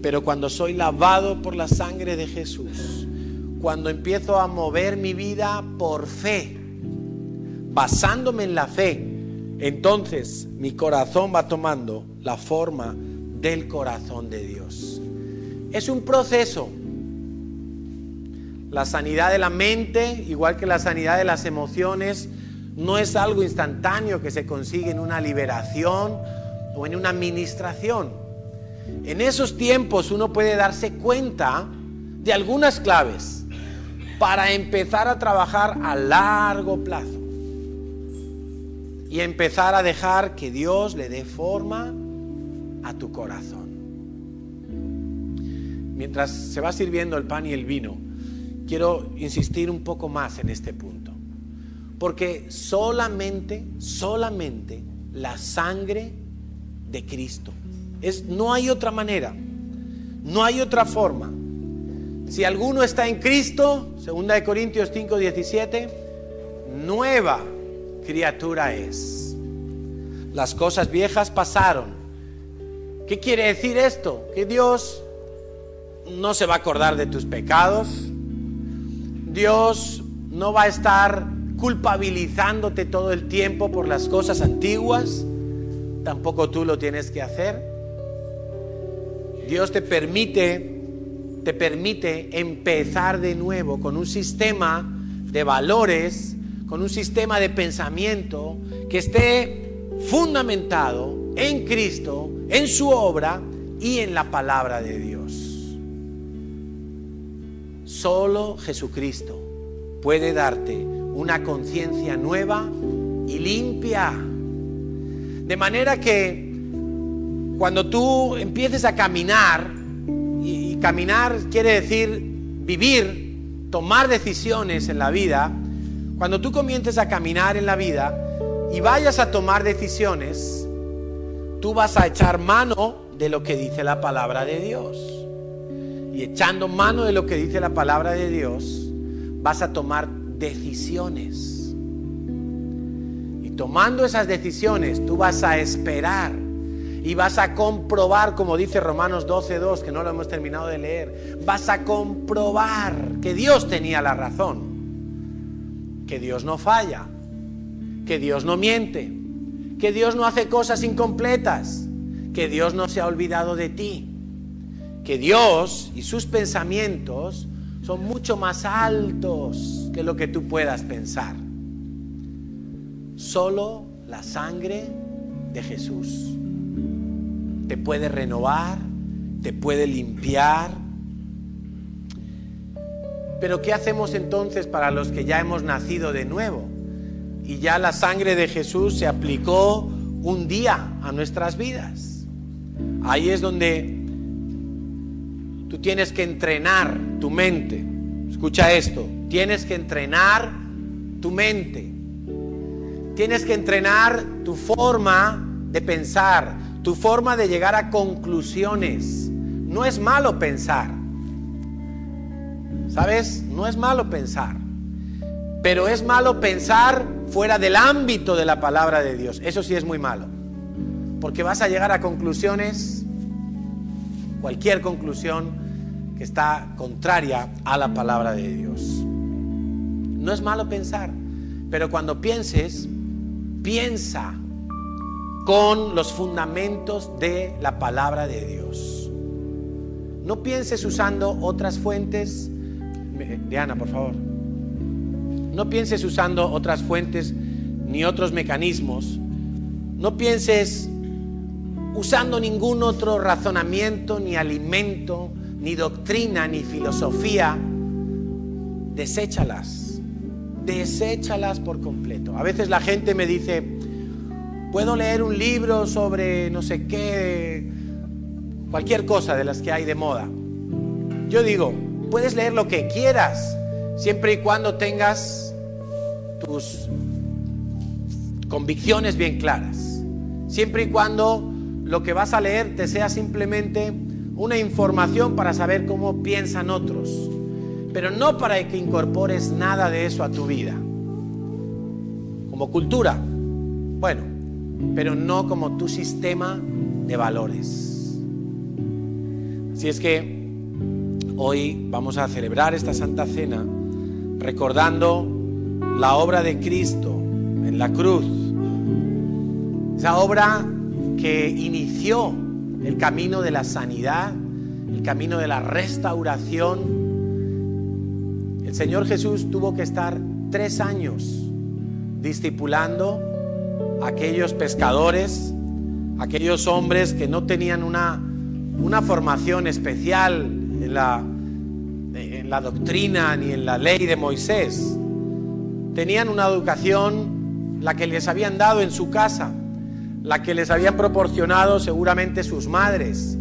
Pero cuando soy lavado por la sangre de Jesús, cuando empiezo a mover mi vida por fe, basándome en la fe, entonces mi corazón va tomando la forma del corazón de Dios. Es un proceso. La sanidad de la mente, igual que la sanidad de las emociones, no es algo instantáneo que se consigue en una liberación o en una administración. En esos tiempos uno puede darse cuenta de algunas claves para empezar a trabajar a largo plazo y empezar a dejar que Dios le dé forma a tu corazón. Mientras se va sirviendo el pan y el vino, quiero insistir un poco más en este punto, porque solamente la sangre de Cristo. No hay otra manera, no hay otra forma. Si alguno está en Cristo, 2 Corintios 5:17, nueva criatura es. Las cosas viejas pasaron. ¿Qué quiere decir esto? Que Dios no se va a acordar de tus pecados. Dios no va a estar culpabilizándote todo el tiempo por las cosas antiguas. Tampoco tú lo tienes que hacer. Dios te permite empezar de nuevo con un sistema de valores, con un sistema de pensamiento que esté fundamentado en Cristo, en su obra y en la palabra de Dios. Solo Jesucristo puede darte una conciencia nueva y limpia. De manera que cuando tú empieces a caminar, y caminar quiere decir vivir, tomar decisiones en la vida, cuando tú comiences a caminar en la vida y vayas a tomar decisiones, tú vas a echar mano de lo que dice la palabra de Dios. Y echando mano de lo que dice la palabra de Dios, vas a tomar decisiones. Y tomando esas decisiones, tú vas a esperar y vas a comprobar, como dice Romanos 12:2, que no lo hemos terminado de leer, vas a comprobar que Dios tenía la razón, que Dios no falla, que Dios no miente, que Dios no hace cosas incompletas, que Dios no se ha olvidado de ti, que Dios y sus pensamientos son mucho más altos que lo que tú puedas pensar. Solo la sangre de Jesús te puede renovar, te puede limpiar. Pero ¿qué hacemos entonces para los que ya hemos nacido de nuevo? Y ya la sangre de Jesús se aplicó un día a nuestras vidas. Ahí es donde tú tienes que entrenar tu mente. Escucha esto, tienes que entrenar tu mente. Tienes que entrenar tu forma de pensar, tu forma de llegar a conclusiones. No es malo pensar, ¿sabes? No es malo pensar, pero es malo pensar fuera del ámbito de la palabra de Dios. Eso sí es muy malo, porque vas a llegar a conclusiones, cualquier conclusión que está contraria a la palabra de Dios. No es malo pensar, pero cuando pienses, piensa con los fundamentos de la palabra de Dios. No pienses usando otras fuentes. Diana, por favor. No pienses usando otras fuentes ni otros mecanismos. No pienses usando ningún otro razonamiento, ni alimento, ni doctrina, ni filosofía. Deséchalas. Deséchalas por completo. A veces la gente me dice: puedo leer un libro sobre no sé qué, cualquier cosa de las que hay de moda. Yo digo, puedes leer lo que quieras, siempre y cuando tengas tus convicciones bien claras. Siempre y cuando lo que vas a leer te sea simplemente una información para saber cómo piensan otros, pero no para que incorpores nada de eso a tu vida. Como cultura, bueno, pero no como tu sistema de valores. Así es que hoy vamos a celebrar esta Santa Cena recordando la obra de Cristo en la cruz, esa obra que inició el camino de la sanidad, el camino de la restauración. El Señor Jesús tuvo que estar 3 años discipulando a aquellos pescadores, aquellos hombres que no tenían una formación especial en la doctrina ni en la ley de Moisés. Tenían una educación, la que les habían dado en su casa, la que les habían proporcionado seguramente sus madres,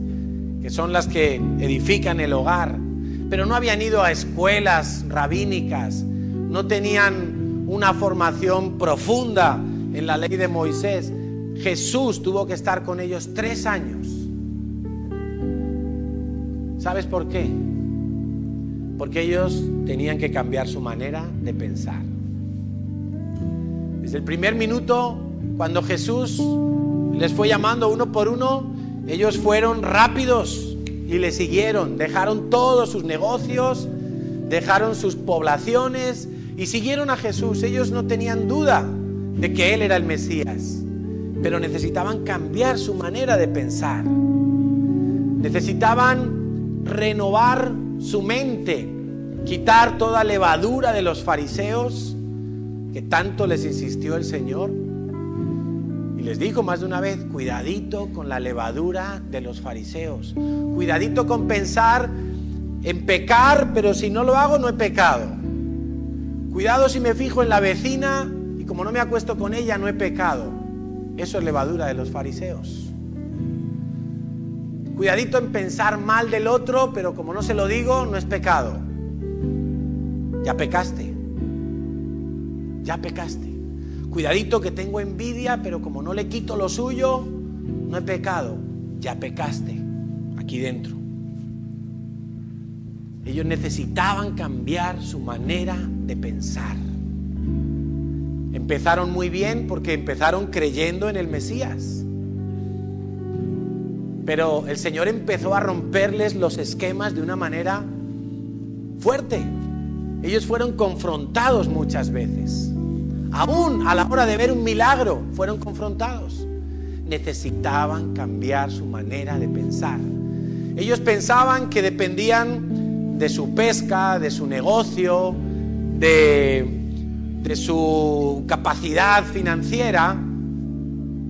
que son las que edifican el hogar, pero no habían ido a escuelas rabínicas, no tenían una formación profunda en la ley de Moisés. Jesús tuvo que estar con ellos 3 años. ¿Sabes por qué? Porque ellos tenían que cambiar su manera de pensar. Desde el primer minuto, cuando Jesús les fue llamando uno por uno, ellos fueron rápidos y le siguieron. Dejaron todos sus negocios, dejaron sus poblaciones y siguieron a Jesús. Ellos no tenían duda de que Él era el Mesías, pero necesitaban cambiar su manera de pensar. Necesitaban renovar su mente, quitar toda levadura de los fariseos, que tanto les insistió el Señor. Y les dijo más de una vez: cuidadito con la levadura de los fariseos, cuidadito con pensar en pecar, pero si no lo hago no he pecado. Cuidado si me fijo en la vecina y como no me acuesto con ella no he pecado. Eso es levadura de los fariseos. Cuidadito en pensar mal del otro, pero como no se lo digo no es pecado. Ya pecaste. Ya pecaste. Cuidadito que tengo envidia, pero como no le quito lo suyo, no he pecado. Ya pecaste aquí dentro. Ellos necesitaban cambiar su manera de pensar. Empezaron muy bien porque empezaron creyendo en el Mesías. Pero el Señor empezó a romperles los esquemas de una manera fuerte. Ellos fueron confrontados muchas veces. Aún a la hora de ver un milagro, fueron confrontados. Necesitaban cambiar su manera de pensar. Ellos pensaban que dependían de su pesca, de su negocio, de su capacidad financiera,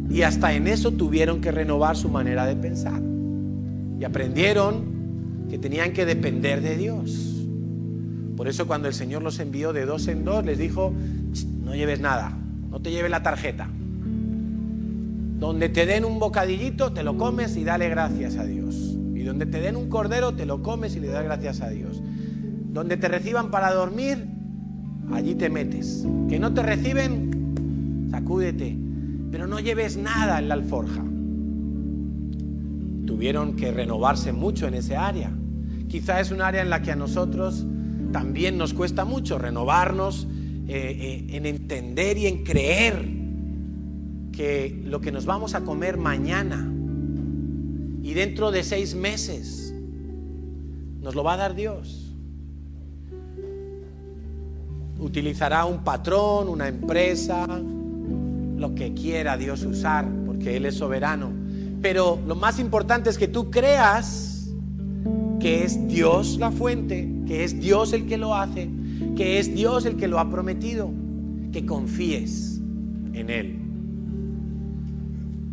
y hasta en eso tuvieron que renovar su manera de pensar. Y aprendieron que tenían que depender de Dios. Por eso cuando el Señor los envió de 2 en 2, les dijo: no lleves nada, no te lleves la tarjeta. Donde te den un bocadillito, te lo comes y dale gracias a Dios. Y donde te den un cordero, te lo comes y le das gracias a Dios. Donde te reciban para dormir, allí te metes. Que no te reciben, sacúdete, pero no lleves nada en la alforja. Tuvieron que renovarse mucho en ese área. Quizá es un área en la que a nosotros también nos cuesta mucho renovarnos, en entender y en creer que lo que nos vamos a comer mañana y dentro de 6 meses nos lo va a dar Dios. Utilizará un patrón, una empresa, lo que quiera Dios usar, porque Él es soberano. Pero lo más importante es que tú creas que es Dios la fuente, que es Dios el que lo hace, que es Dios el que lo ha prometido, que confíes en Él.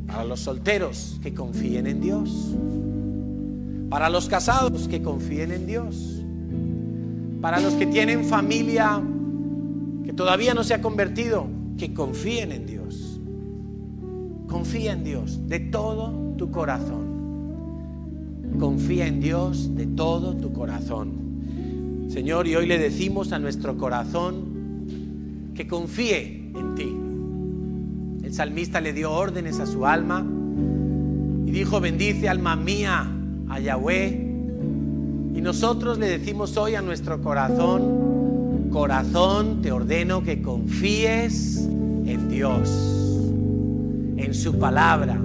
Para los solteros, que confíen en Dios. Para los casados, que confíen en Dios. Para los que tienen familia que todavía no se ha convertido, que confíen en Dios. Confía en Dios de todo tu corazón. Confía en Dios de todo tu corazón. Señor, y hoy le decimos a nuestro corazón que confíe en ti. El salmista le dio órdenes a su alma y dijo: bendice alma mía a Yahweh. Y nosotros le decimos hoy a nuestro corazón: corazón, te ordeno que confíes en Dios, en su palabra,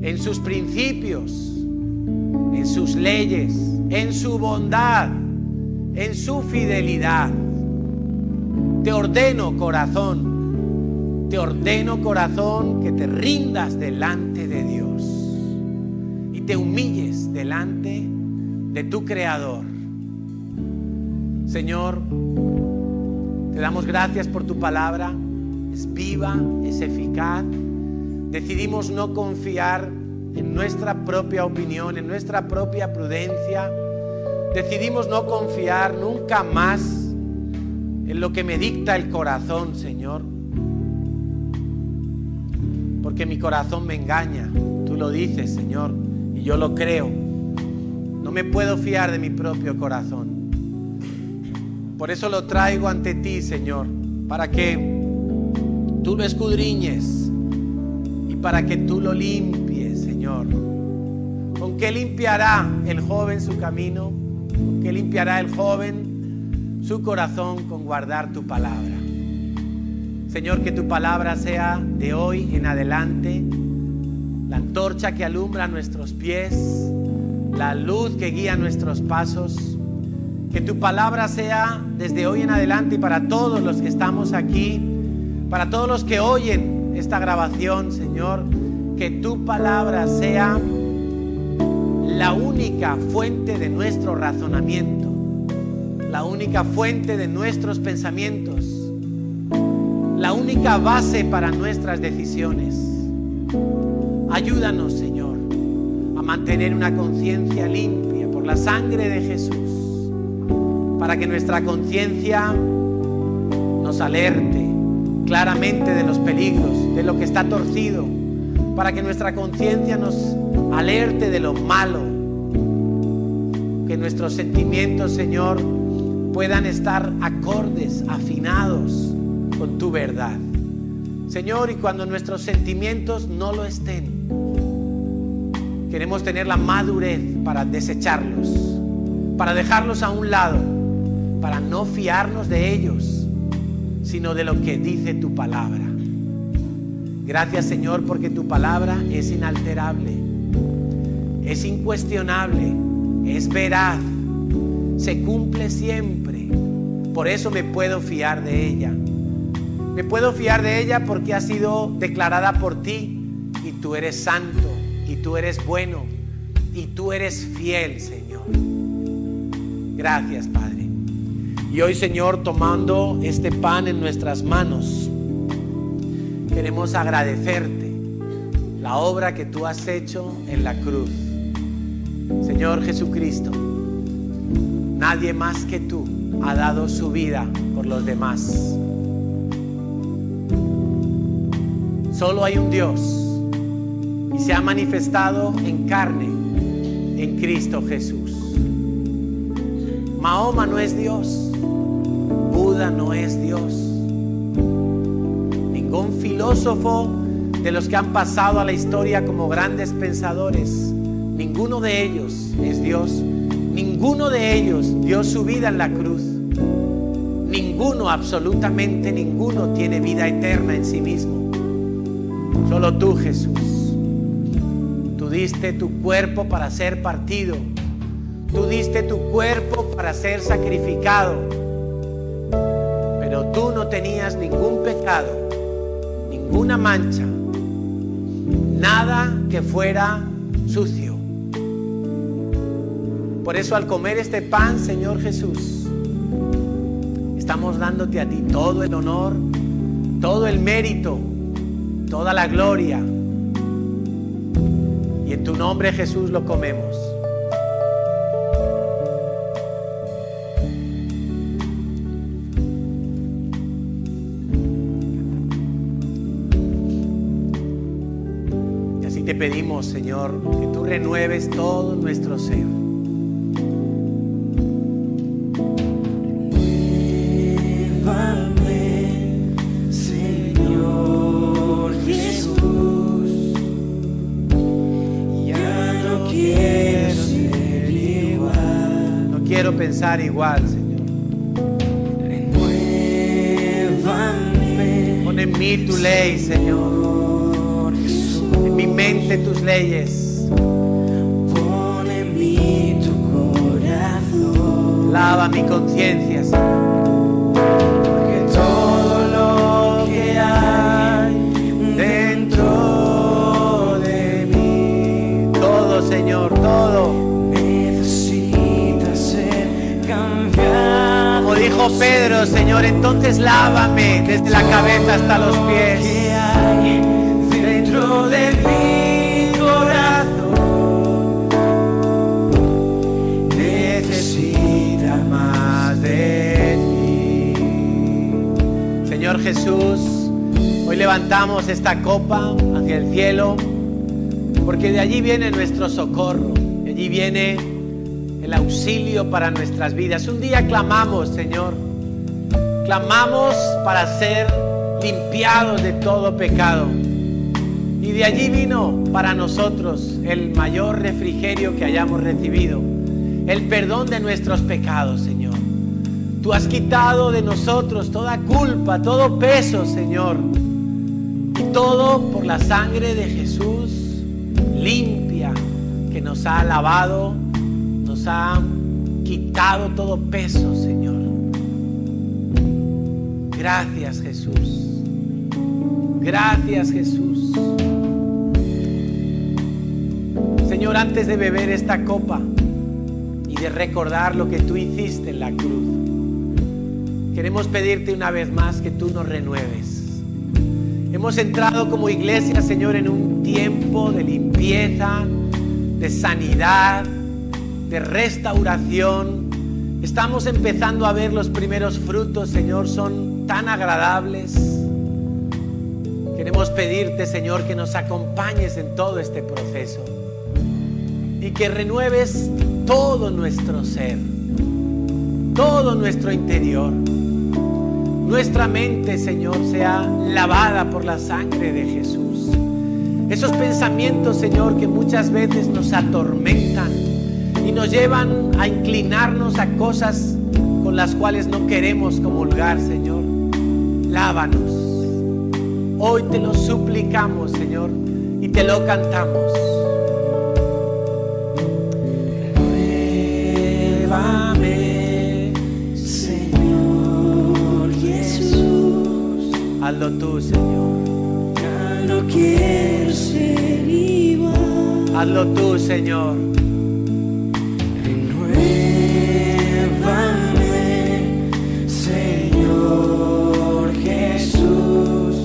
en sus principios, en sus leyes, en su bondad, en su fidelidad. Te ordeno, corazón, que te rindas delante de Dios y te humilles delante de tu Creador. Señor, te damos gracias por tu palabra. Es viva, es eficaz. Decidimos no confiar en nuestra propia opinión, en nuestra propia prudencia. Decidimos no confiar nunca más en lo que me dicta el corazón, Señor. Porque mi corazón me engaña. Tú lo dices, Señor, y yo lo creo. No me puedo fiar de mi propio corazón. Por eso lo traigo ante ti, Señor, para que tú lo escudriñes y para que tú lo limpies, Señor. ¿Con qué limpiará el joven su camino? ¿Con qué limpiará el joven su corazón? Con guardar tu palabra. Señor, que tu palabra sea de hoy en adelante la antorcha que alumbra nuestros pies, la luz que guía nuestros pasos. Que tu palabra sea desde hoy en adelante, y para todos los que estamos aquí, para todos los que oyen esta grabación, Señor, que tu palabra sea la única fuente de nuestro razonamiento, la única fuente de nuestros pensamientos, la única base para nuestras decisiones. Ayúdanos, Señor, a mantener una conciencia limpia por la sangre de Jesús, para que nuestra conciencia nos alerte claramente de los peligros, de lo que está torcido, para que nuestra conciencia nos alerte de lo malo, que nuestros sentimientos, Señor, puedan estar acordes, afinados con tu verdad. Señor, y cuando nuestros sentimientos no lo estén, queremos tener la madurez para desecharlos, para dejarlos a un lado, para no fiarnos de ellos, sino de lo que dice tu palabra. Gracias, Señor, porque tu palabra es inalterable, es incuestionable, es veraz, se cumple siempre. Por eso me puedo fiar de ella. Me puedo fiar de ella porque ha sido declarada por ti, y tú eres santo, y tú eres bueno, y tú eres fiel, Señor. Gracias, Padre. Y hoy, Señor, tomando este pan en nuestras manos, queremos agradecerte la obra que tú has hecho en la cruz. Señor Jesucristo, nadie más que tú ha dado su vida por los demás. Solo hay un Dios, y se ha manifestado en carne en Cristo Jesús. Mahoma no es Dios, Buda no es Dios, ningún filósofo de los que han pasado a la historia como grandes pensadores, ninguno de ellos es Dios. Ninguno de ellos dio su vida en la cruz. Ninguno, absolutamente ninguno, tiene vida eterna en sí mismo. Solo tú, Jesús. Tú diste tu cuerpo para ser partido. Tú diste tu cuerpo para ser sacrificado. Pero tú no tenías ningún pecado, ninguna mancha, nada que fuera sucio. Por eso, al comer este pan, Señor Jesús, estamos dándote a ti todo el honor, todo el mérito, toda la gloria. Y en tu nombre, Jesús, lo comemos. Y así te pedimos, Señor, que tú renueves todo nuestro ser. Pensar igual, Señor. Pon en mí tu ley, Señor. En mi mente tus leyes. Pon en mí tu corazón. Lava mi conciencia, Señor. Porque todo lo que hay dentro de mí, todo, Señor, todo. Como dijo Pedro, Señor, entonces lávame desde la cabeza hasta los pies. que hay dentro de mi corazón necesita más de ti. Señor Jesús, hoy levantamos esta copa hacia el cielo, porque de allí viene nuestro socorro, de allí viene el auxilio para nuestras vidas. Un día clamamos, Señor, clamamos para ser limpiados de todo pecado, y de allí vino para nosotros el mayor refrigerio que hayamos recibido, el perdón de nuestros pecados, Señor. Tú has quitado de nosotros toda culpa, todo peso, Señor, y todo por la sangre de Jesús limpia, que nos ha lavado, nos ha quitado todo peso, Señor. Gracias, Jesús. Gracias, Jesús. Señor, antes de beber esta copa y de recordar lo que tú hiciste en la cruz, queremos pedirte una vez más que tú nos renueves. Hemos entrado como iglesia, Señor, en un tiempo de limpieza, de sanidad, de restauración. Estamos empezando a ver los primeros frutos, Señor, son tan agradables. Queremos pedirte, Señor, que nos acompañes en todo este proceso y que renueves todo nuestro ser, todo nuestro interior. Nuestra mente, Señor, sea lavada por la sangre de Jesús. Esos pensamientos, Señor, que muchas veces nos atormentan y nos llevan a inclinarnos a cosas con las cuales no queremos comulgar, Señor. lávanos. Hoy te lo suplicamos, Señor, y te lo cantamos. Renuévame, Señor Jesús. Hazlo tú, Señor. Ya no quiero ser igual. Hazlo tú, Señor. Renuévame, Señor Jesús.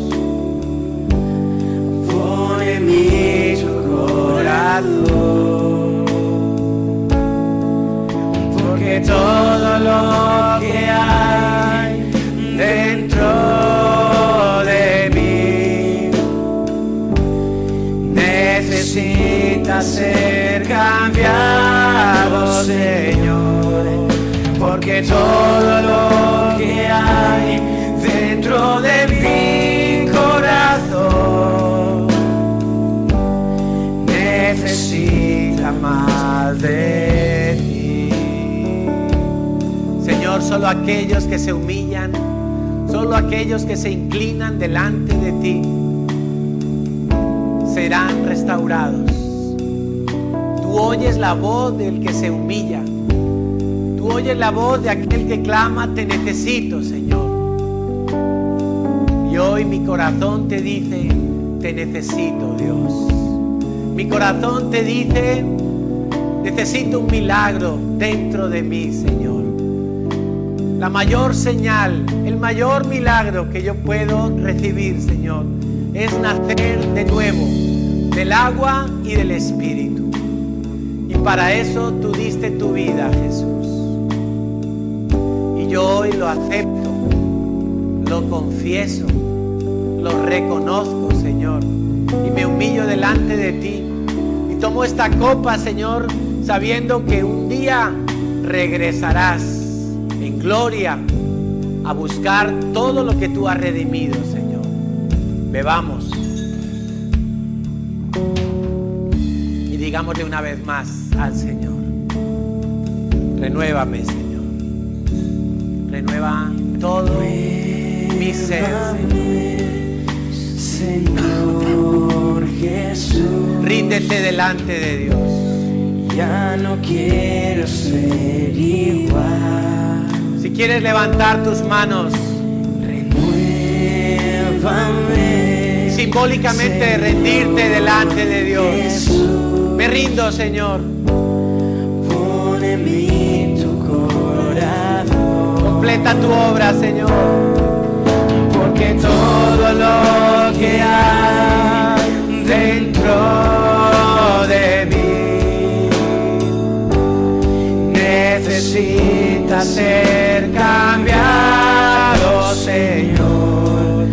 Pon en mí tu corazón, porque todo lo que hay dentro de mí necesita ser cambiado, Señor, porque todo lo que hay dentro de mi corazón necesita más de ti. Señor, solo aquellos que se humillan, solo aquellos que se inclinan delante de ti serán restaurados. Tú oyes la voz del que se humilla. Tú oyes la voz de aquel que clama, te necesito, Señor. Y hoy mi corazón te dice, te necesito, Dios. Mi corazón te dice, necesito un milagro dentro de mí, Señor. La mayor señal, el mayor milagro que yo puedo recibir, Señor, es nacer de nuevo del agua y del Espíritu. Y para eso tú diste tu vida, Jesús. Y yo hoy lo acepto, lo confieso, lo reconozco, Señor. Y me humillo delante de ti. Y tomo esta copa, Señor, sabiendo que un día regresarás en gloria a buscar todo lo que tú has redimido, Señor. Bebamos. Y digámosle una vez más al Señor: renuévame, Señor. Renueva todo mi ser, Señor Jesús. Ríndete delante de Dios. Ya no quiero ser igual. Si quieres levantar tus manos, Renuévame, simbólicamente rendirte delante de Dios. Jesús. Me rindo, Señor. Pon en mí tu corazón, Completa tu obra, Señor. porque todo lo que hay dentro de mí necesita ser cambiado, Señor,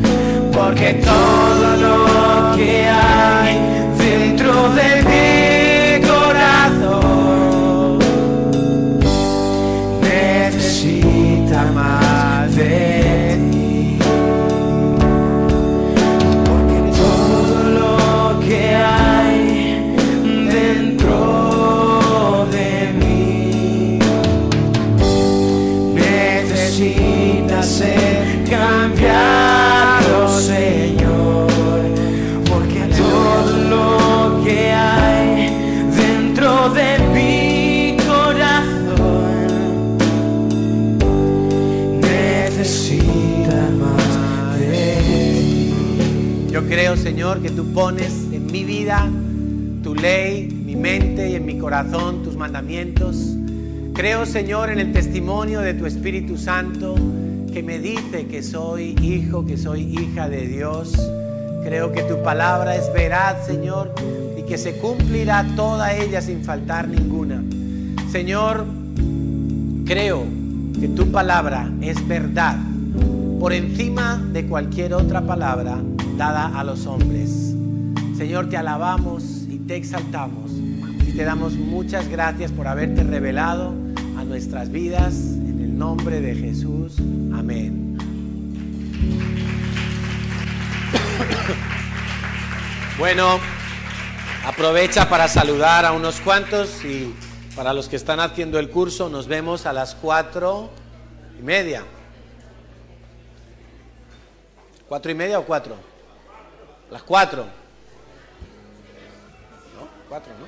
porque todo lo que hay dentro de mi corazón necesita más de ti, porque todo lo que hay dentro de mí necesita ser cambiado, Señor, porque todo lo que hay dentro de mi corazón necesita más de ti. Yo creo, Señor, que tú pones en mi vida tu ley, mi mente y en mi corazón tus mandamientos. Creo, Señor, en el testimonio de tu Espíritu Santo que me dice que soy hijo, que soy hija de Dios. Creo que tu palabra es veraz, Señor, y que se cumplirá toda ella sin faltar ninguna. Señor, creo que tu palabra es verdad por encima de cualquier otra palabra dada a los hombres. Señor, te alabamos y te exaltamos y te damos muchas gracias por haberte revelado a nuestras vidas, en el nombre de Jesús. Amén. Bueno, aprovecha para saludar a unos cuantos y para los que están haciendo el curso nos vemos a las 4:30. ¿4:30 o 4? Las 4. ¿No? 4, ¿no?